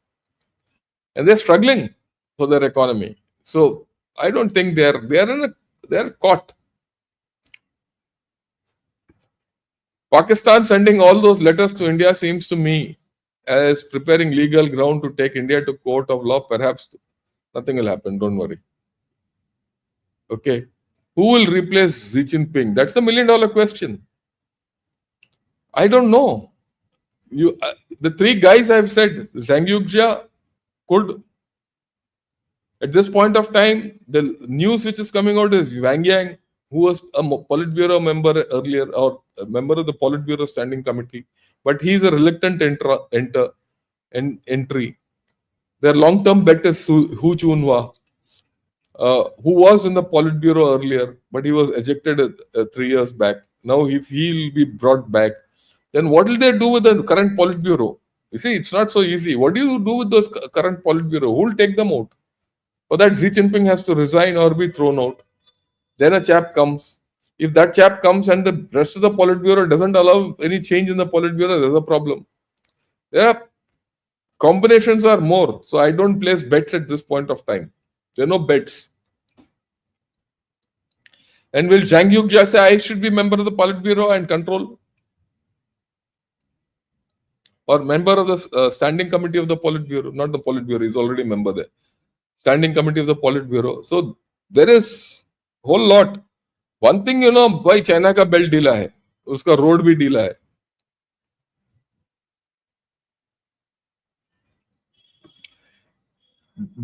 And they're struggling for their economy. So I don't think they're caught. Pakistan sending all those letters to India seems to me as preparing legal ground to take India to court of law. Perhaps nothing will happen. Don't worry. Okay. Who will replace Xi Jinping? That's the million-dollar question. I don't know. The three guys I've said, Zhang Yuxia could, at this point of time, the news which is coming out is Wang Yang, who was a Politburo member earlier, or a member of the Politburo Standing Committee, but he's a reluctant entry. Their long-term bet is Hu Chunhua, who was in the Politburo earlier, but he was ejected 3 years back. Now, if he'll be brought back, then what will they do with the current Politburo? You see, it's not so easy. What do you do with those current Politburo? Who will take them out? For that, Xi Jinping has to resign or be thrown out. Then a chap comes. If that chap comes and the rest of the Politburo doesn't allow any change in the Politburo, there's a problem. There are combinations are more, so I don't place bets at this point of time. There are no bets. And will Zhang Yuxia say I should be member of the Politburo and control, or member of the standing committee of the Politburo? Not the Politburo; he's already member there. Standing committee of the Politburo. So there is whole lot. One thing भाई China का belt ढीला है, उसका road भी ढीला है.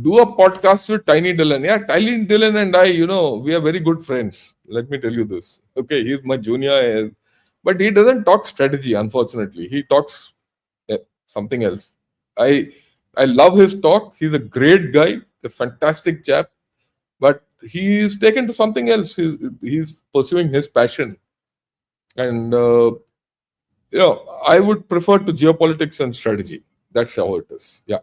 Do a podcast with Tiny Dylan. Yeah, Tiny Dylan and I, we are very good friends. Let me tell you this. Okay, he's my junior, but he doesn't talk strategy, unfortunately. He talks something else. I I love his talk. He's a great guy, a fantastic chap, but he's taken to something else. He's pursuing his passion. And, I would prefer to geopolitics and strategy. That's how it is. Yeah.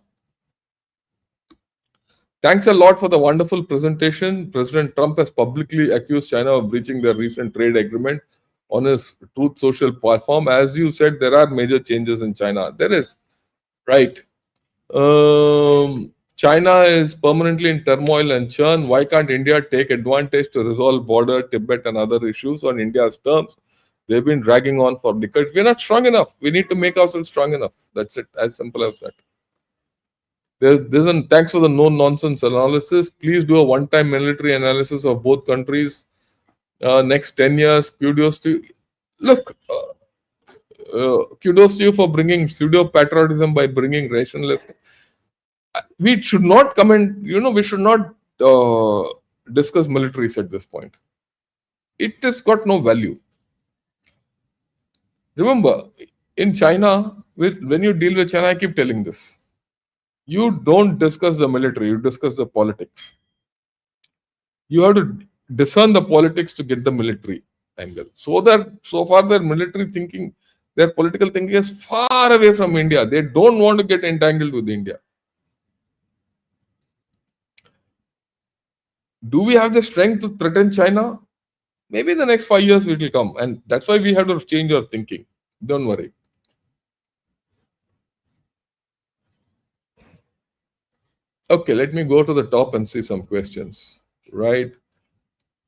Thanks a lot for the wonderful presentation. President Trump has publicly accused China of breaching their recent trade agreement on his Truth Social platform. As you said, there are major changes in China. There is, right? China is permanently in turmoil and churn. Why can't India take advantage to resolve border, Tibet, and other issues on India's terms? They've been dragging on for decades. We're not strong enough. We need to make ourselves strong enough. That's it. As simple as that. Thanks for the no nonsense analysis. Please do a one-time military analysis of both countries. Next 10 years. Kudos to you. Look, kudos to you for bringing pseudo patriotism by bringing rationalist. We should not comment. We should not discuss militaries at this point. It has got no value. Remember, in China, when you deal with China, I keep telling this. You don't discuss the military, you discuss the politics. You have to discern the politics to get the military angle. So far their military thinking, their political thinking is far away from India. They don't want to get entangled with India. Do we have the strength to threaten China? Maybe in the next 5 years it will come. And that's why we have to change our thinking. Don't worry. Okay, let me go to the top and see some questions. Right.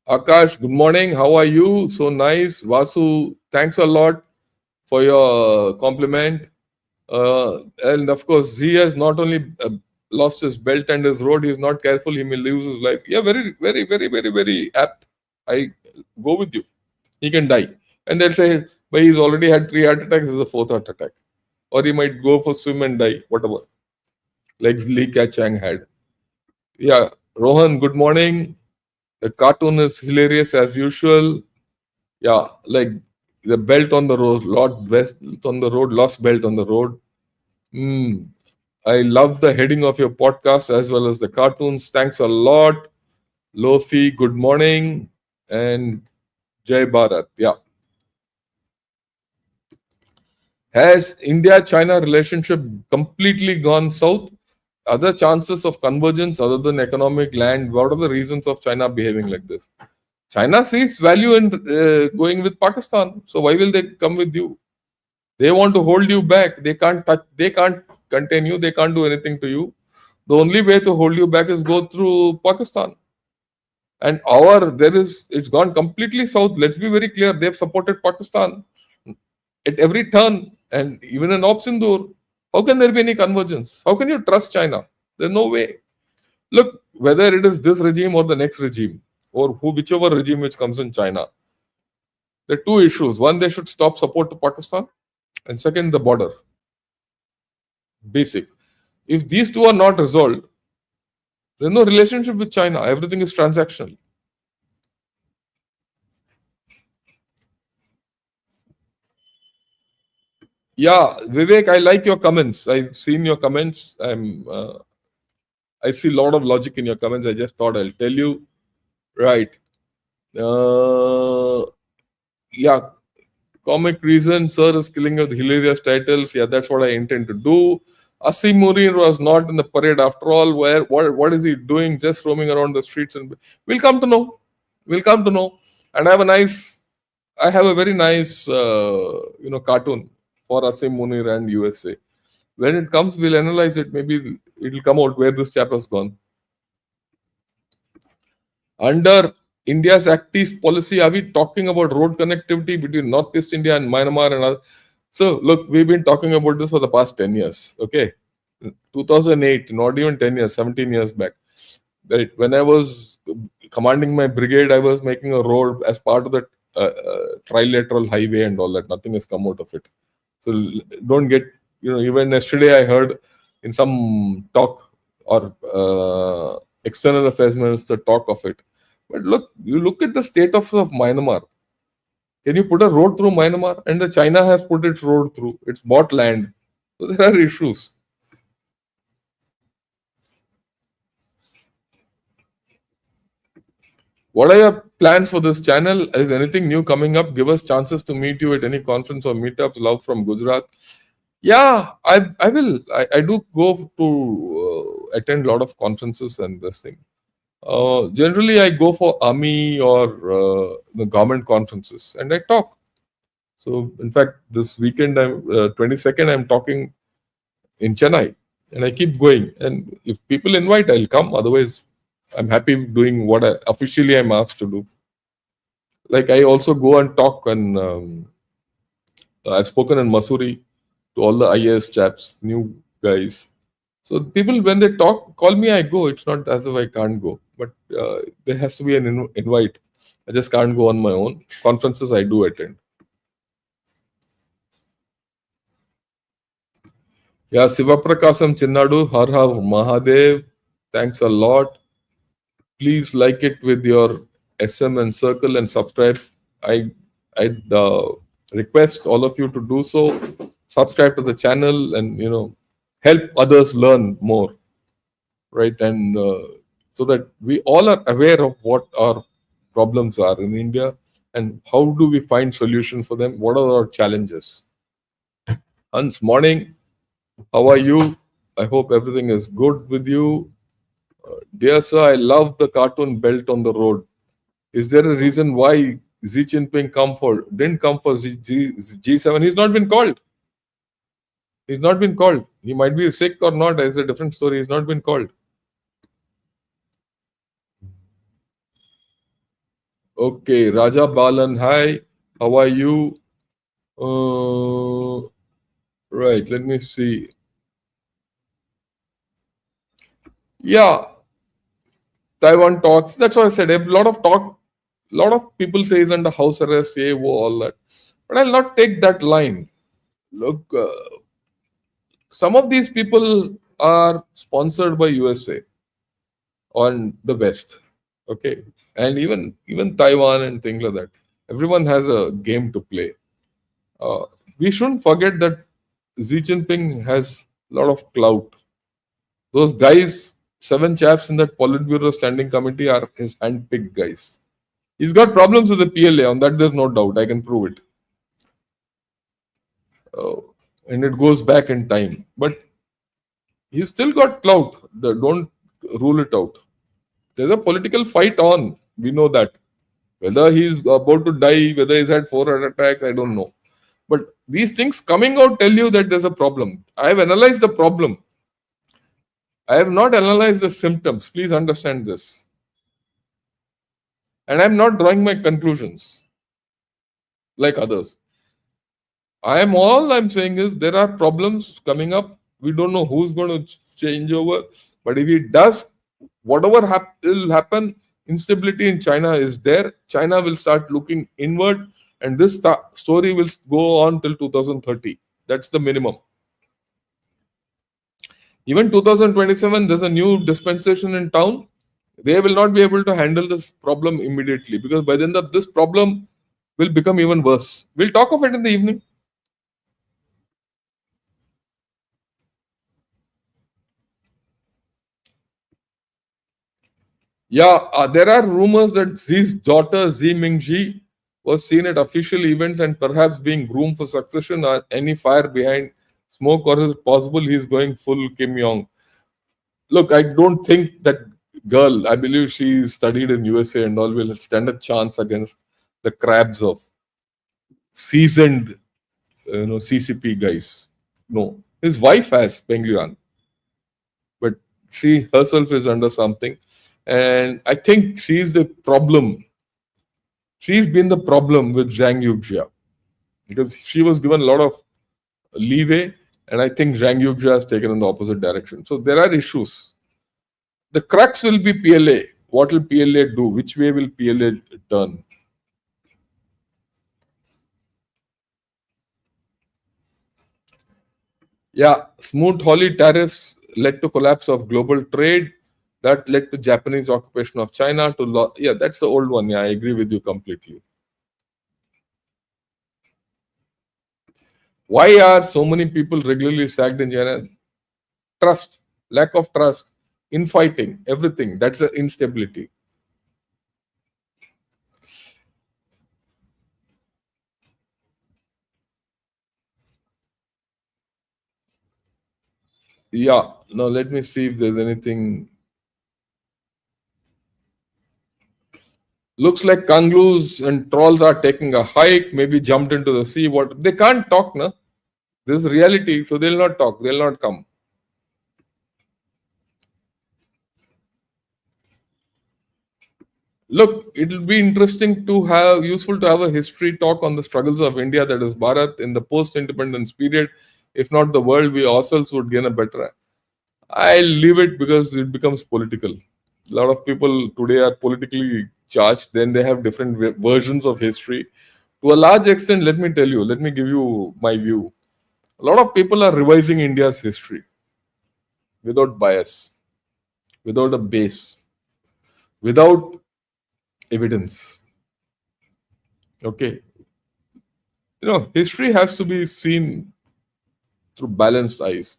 Akash, good morning. How are you? So nice. Vasu, thanks a lot for your compliment. And of course, Z has not only lost his belt and his road, he's not careful, he may lose his life. Yeah, very, very, very, very, very apt. I go with you. He can die. And they'll say, but he's already had 3 heart attacks, this is the 4th heart attack. Or he might go for swim and die, whatever. Like Li Ka-chang had. Yeah, Rohan, good morning. The cartoon is hilarious as usual. Yeah, like the belt on the road, belt on the road, lost belt on the road. I love the heading of your podcast as well as the cartoons. Thanks a lot. Lofi, good morning. And Jai Bharat. Yeah. Has India-China relationship completely gone south? Other chances of convergence other than economic land? What are the reasons of China behaving like this? China sees value in going with Pakistan. So why will they come with you? They want to hold you back. They can't touch. They can't contain you. They can't do anything to you. The only way to hold you back is go through Pakistan. And it's gone completely south. Let's be very clear. They've supported Pakistan at every turn, and even in Op Sindoor. How can there be any convergence? How can you trust China? There's no way. Look, whether it is this regime or the next regime, or whichever regime which comes in China. There are two issues. One, they should stop support to Pakistan, and second, the border. Basic. If these two are not resolved, there's no relationship with China. Everything is transactional. Yeah, Vivek, I like your comments. I've seen your comments. I see a lot of logic in your comments. I just thought I'll tell you. Right. Uh, yeah, comic reason, sir is killing with hilarious titles. Yeah, that's what I intend to do. Asim Munir was not in the parade after all. What is he doing? Just roaming around the streets, and we'll come to know. We'll come to know. And I have a very nice cartoon for Asim Munir and USA. When it comes, we'll analyze it. Maybe it'll come out where this chap has gone. Under India's Act East policy, are we talking about road connectivity between Northeast India and Myanmar and other? So, look, we've been talking about this for the past 10 years. Okay. 2008, not even 10 years, 17 years back. Right. When I was commanding my brigade, I was making a road as part of the trilateral highway and all that. Nothing has come out of it. So, don't get, even yesterday I heard in some talk or external affairs minister talk of it. But look, you look at the status of Myanmar. Can you put a road through Myanmar? And the China has put its road through. It's bought land. So there are issues. What are your plans for this channel? Is anything new coming up? Give us chances to meet you at any conference or meetups. Love from Gujarat. Yeah, I will. I do go to attend a lot of conferences and this thing. Generally, I go for army or the government conferences and I talk. So, in fact, this weekend, 22nd, I'm talking in Chennai and I keep going. And if people invite, I'll come. Otherwise, I'm happy doing what officially I'm asked to do. Like, I also go and talk, and I've spoken in Masuri to all the IAS chaps, new guys. So people, when they talk, call me, I go. It's not as if I can't go, but there has to be an invite. I just can't go on my own. Conferences I do attend. Yeah, Sivaprakasam Chinnadu, Har Har Mahadev. Thanks a lot. Please like it with your SM and circle and subscribe. I'd request all of you to do so. Subscribe to the channel and help others learn more, right? And so that we all are aware of what our problems are in India and how do we find solution for them. What are our challenges? Hans, morning. How are you? I hope everything is good with you. Dear sir, I love the cartoon belt on the road. Is there a reason why Xi Jinping didn't come for G7? He's not been called. He's not been called. He might be sick or not. It's a different story. He's not been called. Okay, Raja Balan, hi. How are you? Right, let me see. Yeah, Taiwan talks. That's what I said. A lot of talk. A lot of people say he's under house arrest, all that. But I'll not take that line. Look, some of these people are sponsored by USA on the West. Okay, and even Taiwan and things like that. Everyone has a game to play. We shouldn't forget that Xi Jinping has a lot of clout. Those guys, 7 chaps in that Politburo standing committee are his hand-picked guys. He's got problems with the PLA. On that, there's no doubt. I can prove it. And it goes back in time. But he's still got clout. Don't rule it out. There's a political fight on. We know that. Whether he's about to die, whether he's had 4 heart attacks, I don't know. But these things coming out tell you that there's a problem. I have analyzed the problem. I have not analyzed the symptoms. Please understand this. And I'm not drawing my conclusions like others. All I'm saying is there are problems coming up. We don't know who's going to change over. But if he does, whatever will happen, Instability in China is there. China will start looking inward, and this story will go on till 2030. That's the minimum. Even 2027, there's a new dispensation in town. They will not be able to handle this problem immediately because by then this problem will become even worse. We'll talk of it in the evening. Yeah, there are rumors that Xi's daughter Xi Mingji was seen at official events and perhaps being groomed for succession or any fire behind smoke, or is it possible he's going full Kim Jong? Look, I don't think that girl, I believe she studied in USA and all, will stand a chance against the crabs of seasoned CCP guys. No. His wife has Peng Liuan, but she herself is under something. And I think she's the problem. She's been the problem with Zhang Yujia because she was given a lot of leeway, and I think Zhang Yujia has taken in the opposite direction. So there are issues. The crux will be PLA. What will PLA do? Which way will PLA turn? Yeah, smooth Holly tariffs led to collapse of global trade. That led to Japanese occupation of China. Yeah, that's the old one. Yeah, I agree with you completely. Why are so many people regularly sacked in China? Trust, lack of trust, infighting, everything. That's the instability. Yeah. Now let me see if there's anything. Looks like kangaroos and trolls are taking a hike, maybe jumped into the sea. What they can't talk, no? This is reality, so they'll not talk, they'll not come. Look, it'll be interesting to have useful to have a history talk on the struggles of India, that is Bharat, in the post-independence period. If not the world, we ourselves would gain a better. I'll leave it because it becomes political. A lot of people today are politically charged, then they have different versions of history. To a large extent, let me tell you, let me give you my view. A lot of people are revising India's history without bias, without a base, without evidence. Okay. History has to be seen through balanced eyes.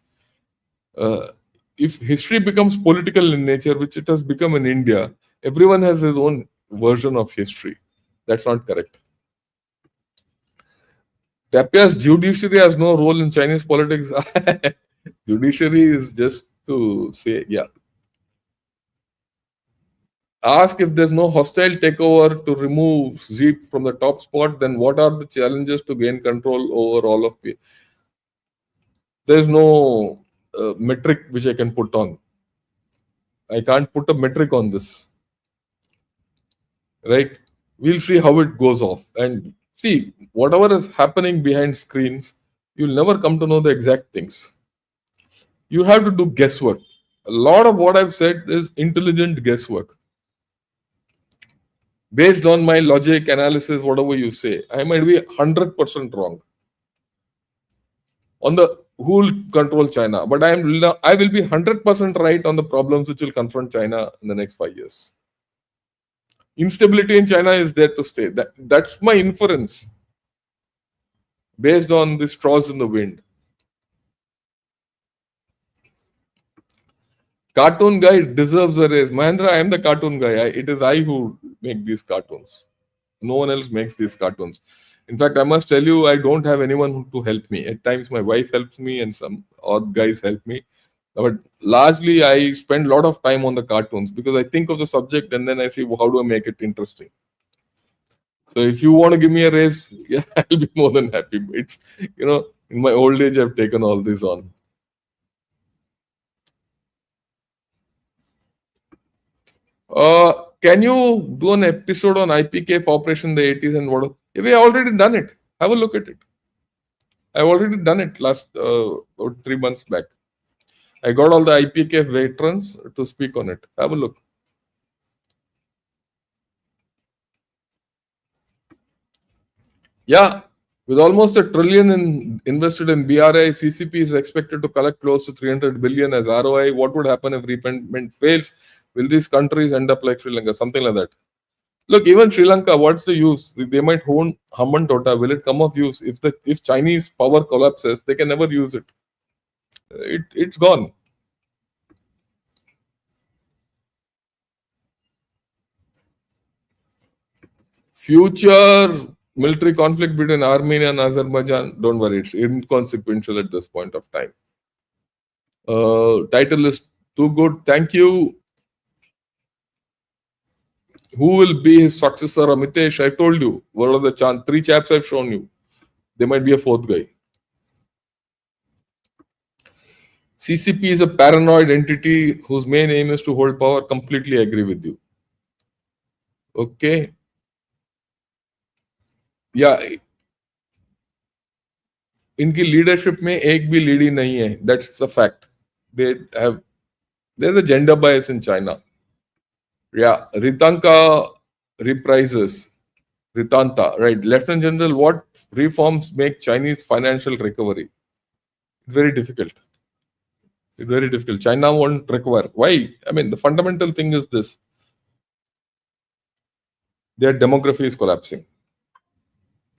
Uh, if history becomes political in nature, which it has become in India, everyone has his own version of history. That's not correct. It appears judiciary has no role in Chinese politics. Judiciary is just to say, yeah. Ask if there's no hostile takeover to remove Zeep from the top spot, then what are the challenges to gain control over all of it? There's no metric which I can put on. I can't put a metric on this, right? We'll see how it goes off. And see, whatever is happening behind screens, you'll never come to know the exact things. You have to do guesswork. A lot of what I've said is intelligent guesswork. Based on my logic, analysis, whatever you say, I might be 100% wrong on the who will control China, but I will be 100% right on the problems which will confront China in the next 5 years. Instability in China is there to stay. That's my inference based on the straws in the wind. Cartoon guy deserves a raise. Mahendra, I am the cartoon guy. It is I who make these cartoons. No one else makes these cartoons. In fact, I must tell you, I don't have anyone to help me. At times, my wife helps me and some odd guys help me. But largely, I spend a lot of time on the cartoons because I think of the subject and then I see how do I make it interesting. So if you want to give me a raise, yeah, I'll be more than happy. It's, in my old age, I've taken all this on. Can you do an episode on IPK operation in the 80s and what? Yeah, we already done it. Have a look at it. I've already done it last 3 months back. I got all the IPK veterans to speak on it. Have a look. Yeah, with almost a trillion invested in BRI, CCP is expected to collect close to 300 billion as ROI. What would happen if repayment fails? Will these countries end up like Sri Lanka? Something like that. Look, even Sri Lanka, what's the use? They might own Hamman Tota. Will it come of use? If Chinese power collapses, they can never use it. It's gone. Future military conflict between Armenia and Azerbaijan, don't worry, it's inconsequential at this point of time. Title is too good. Thank you. Who will be his successor? Amitesh, I told you. What are the three chaps I've shown you? There might be a fourth guy. CCP is a paranoid entity whose main aim is to hold power. Completely agree with you. Okay. Yeah, इनकी leadership में एक भी lady नहीं है. That's a fact. They have there's a gender bias in China. Yeah, Ritanka reprises. Ritanta, right? Lieutenant General, what reforms make Chinese financial recovery? Very difficult. Very difficult. China won't recover. Why? I mean, the fundamental thing is this: their demography is collapsing.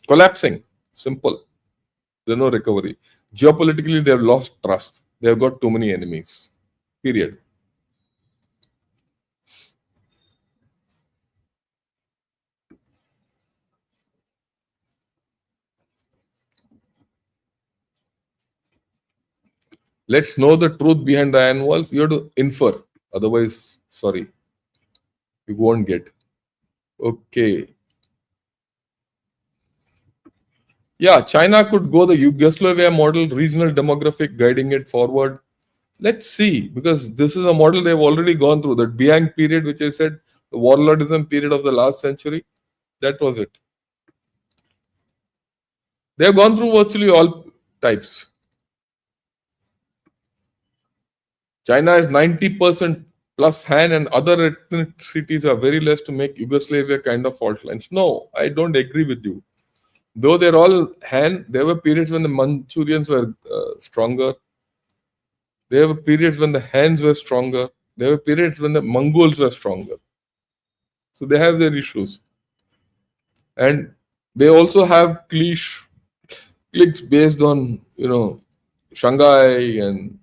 Collapsing. Simple. There's no recovery. Geopolitically, they have lost trust. They have got too many enemies. Period. Let's know the truth behind the iron walls. You have to infer. Otherwise, sorry, you won't get. Okay. Yeah, China could go the Yugoslavia model, regional demographic guiding it forward. Let's see, because this is a model they've already gone through. That Biang period, which I said, the warlordism period of the last century, that was it. They've gone through virtually all types. China is 90% plus Han, and other ethnicities are very less to make Yugoslavia kind of fault lines. No, I don't agree with you. Though they're all Han, there were periods when the Manchurians were stronger. There were periods when the Hans were stronger. There were periods when the Mongols were stronger. So they have their issues. And they also have cliques based on, Shanghai and,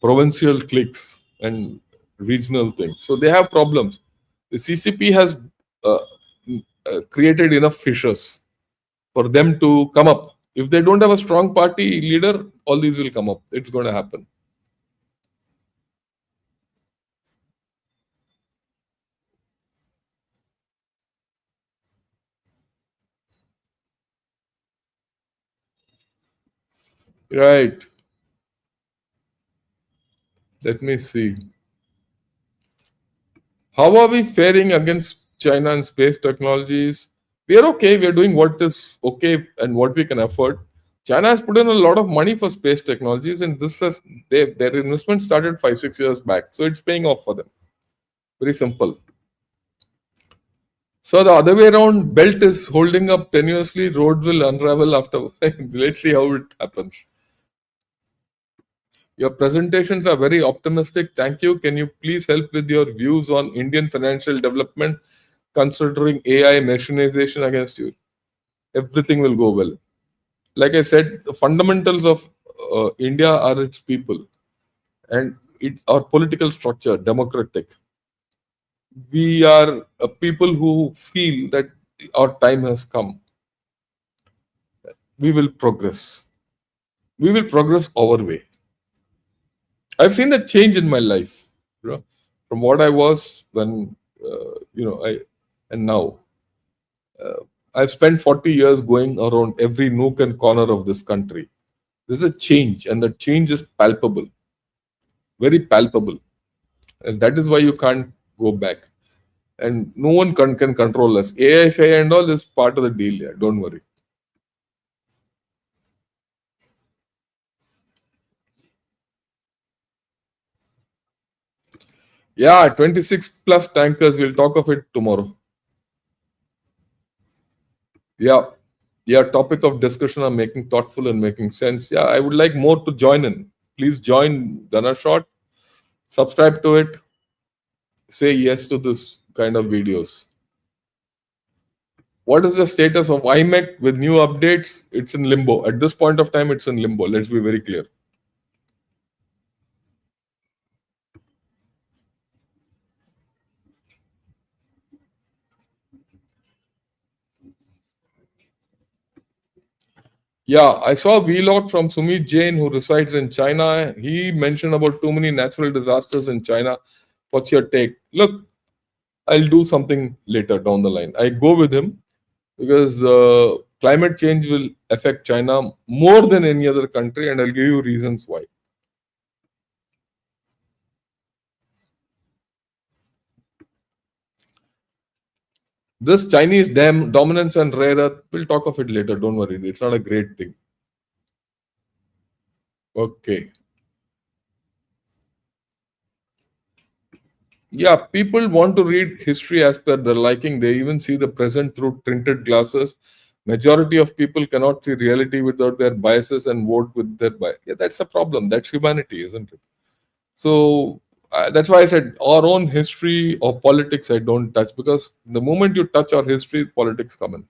provincial cliques and regional things. So they have problems. The CCP has uh, created enough fissures for them to come up. If they don't have a strong party leader, all these will come up. It's going to happen. Right. Let me see. How are we faring against China and space technologies? We are okay. We are doing what is okay and what we can afford. China has put in a lot of money for space technologies, and their investment started 5-6 years back, so it's paying off for them. Very simple. So the other way around, belt is holding up tenuously. Roads will unravel after. Let's see how it happens. Your presentations are very optimistic. Thank you. Can you please help with your views on Indian financial development, considering AI machinization against you? Everything will go well. Like I said, the fundamentals of India are its people and our political structure, democratic. We are people who feel that our time has come. We will progress. We will progress our way. I've seen that change in my life, from what I was when, I and now. I've spent 40 years going around every nook and corner of this country. There's a change, and the change is palpable, very palpable. And that is why you can't go back. And no one can control us. AIFI and all is part of the deal here. Don't worry. Yeah, 26 plus tankers. We'll talk of it tomorrow. Yeah. Yeah. Topic of discussion are making thoughtful and making sense. Yeah. I would like more to join in. Please join Gunner Shot, subscribe to it, say yes to this kind of videos. What is the status of IMEC with new updates? It's in limbo. At this point of time, it's in limbo. Let's be very clear. Yeah, I saw a vlog from Sumit Jain who resides in China. He mentioned about too many natural disasters in China. What's your take? Look, I'll do something later down the line. I go with him because climate change will affect China more than any other country, and I'll give you reasons why. This Chinese dominance and rare earth, we'll talk of it later. Don't worry, it's not a great thing. Okay. Yeah, people want to read history as per their liking. They even see the present through tinted glasses. Majority of people cannot see reality without their biases and vote with their bias. Yeah, that's a problem. That's humanity, isn't it? So that's why I said our own history or politics I don't touch, because the moment you touch our history, politics come in.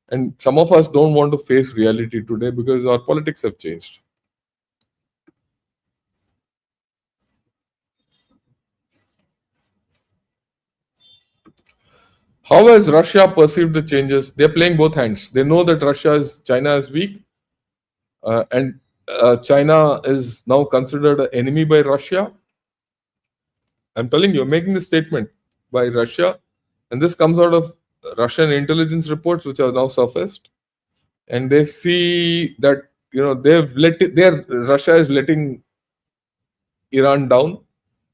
And some of us don't want to face reality today because our politics have changed. How has Russia perceived the changes? They're playing both hands. They know that China is weak, and China is now considered an enemy by Russia. I'm telling you, I'm making this statement by Russia, and this comes out of Russian intelligence reports, which are now surfaced, and they see that Russia is letting Iran down,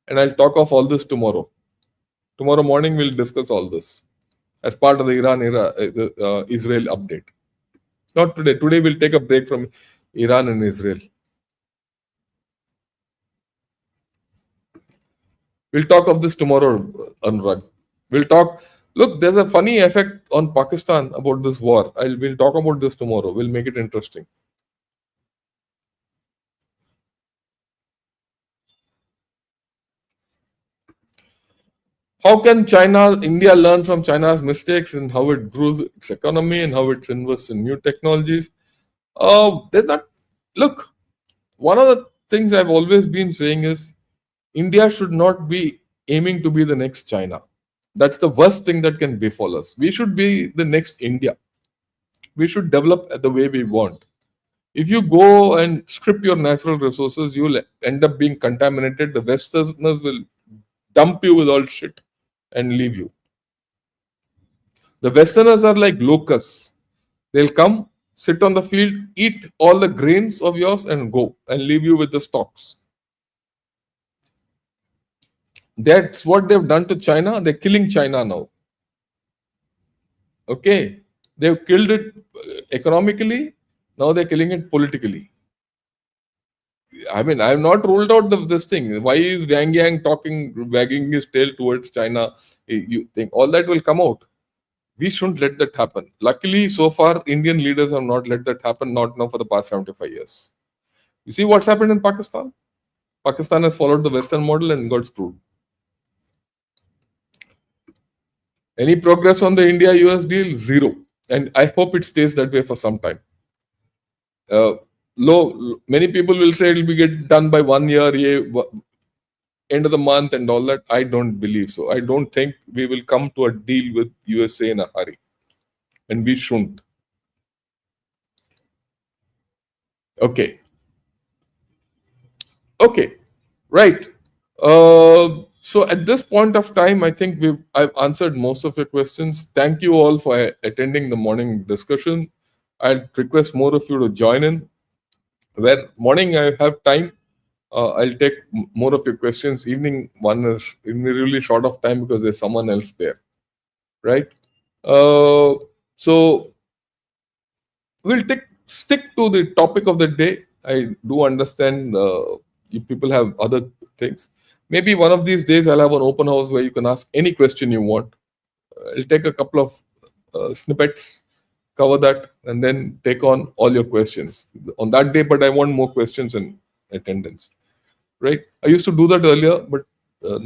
and I'll talk of all this tomorrow. Tomorrow morning, we'll discuss all this as part of the Israel update. Not today. Today, we'll take a break from Iran and Israel. We'll talk of this tomorrow, Anurag. We'll talk. Look, there's a funny effect on Pakistan about this war. We'll talk about this tomorrow. We'll make it interesting. How can India learn from China's mistakes and how it grows its economy and how it invests in new technologies? There's not. Look, one of the things I've always been saying is India should not be aiming to be the next China. That's the worst thing that can befall us. We should be the next India. We should develop the way we want. If you go and strip your natural resources, you'll end up being contaminated. The Westerners will dump you with all shit and leave you. The Westerners are like locusts. They'll come, sit on the field, eat all the grains of yours, and go and leave you with the stalks. That's what they've done to China. They're killing China now. Okay. They've killed it economically. Now they're killing it politically. I mean, I have not ruled out this thing. Why is Wang Yang wagging his tail towards China? You think all that will come out? We shouldn't let that happen. Luckily, so far, Indian leaders have not let that happen, not now for the past 75 years. You see what's happened in Pakistan? Pakistan has followed the Western model and got screwed. Any progress on the India US deal? Zero. And I hope it stays that way for some time. Uh, Many people will say it will be get done by 1 year, end of the month, and all that. I don't believe so. I don't think we will come to a deal with USA in a hurry, and we shouldn't. Okay, okay, right. So at this point of time, I think I've answered most of your questions. Thank you all for attending the morning discussion. I'll request more of you to join in. Where morning I have time, I'll take more of your questions. Evening one is in really short of time because there's someone else there, right? Uh, so we'll stick to the topic of the day. I do understand you people have other things. Maybe one of these days I'll have an open house where you can ask any question you want. I'll take a couple of snippets cover that, and then take on all your questions on that day. But I want more questions in attendance, right? I used to do that earlier, but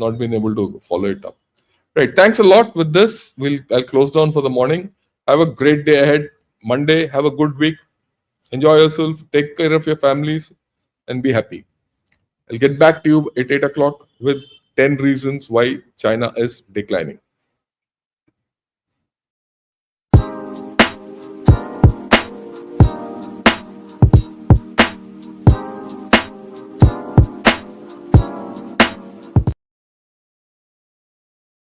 not been able to follow it up. Right. Thanks a lot. With this, I'll close down for the morning. Have a great day ahead. Monday. Have a good week. Enjoy yourself. Take care of your families, and be happy. I'll get back to you at 8 o'clock with 10 reasons why China is declining.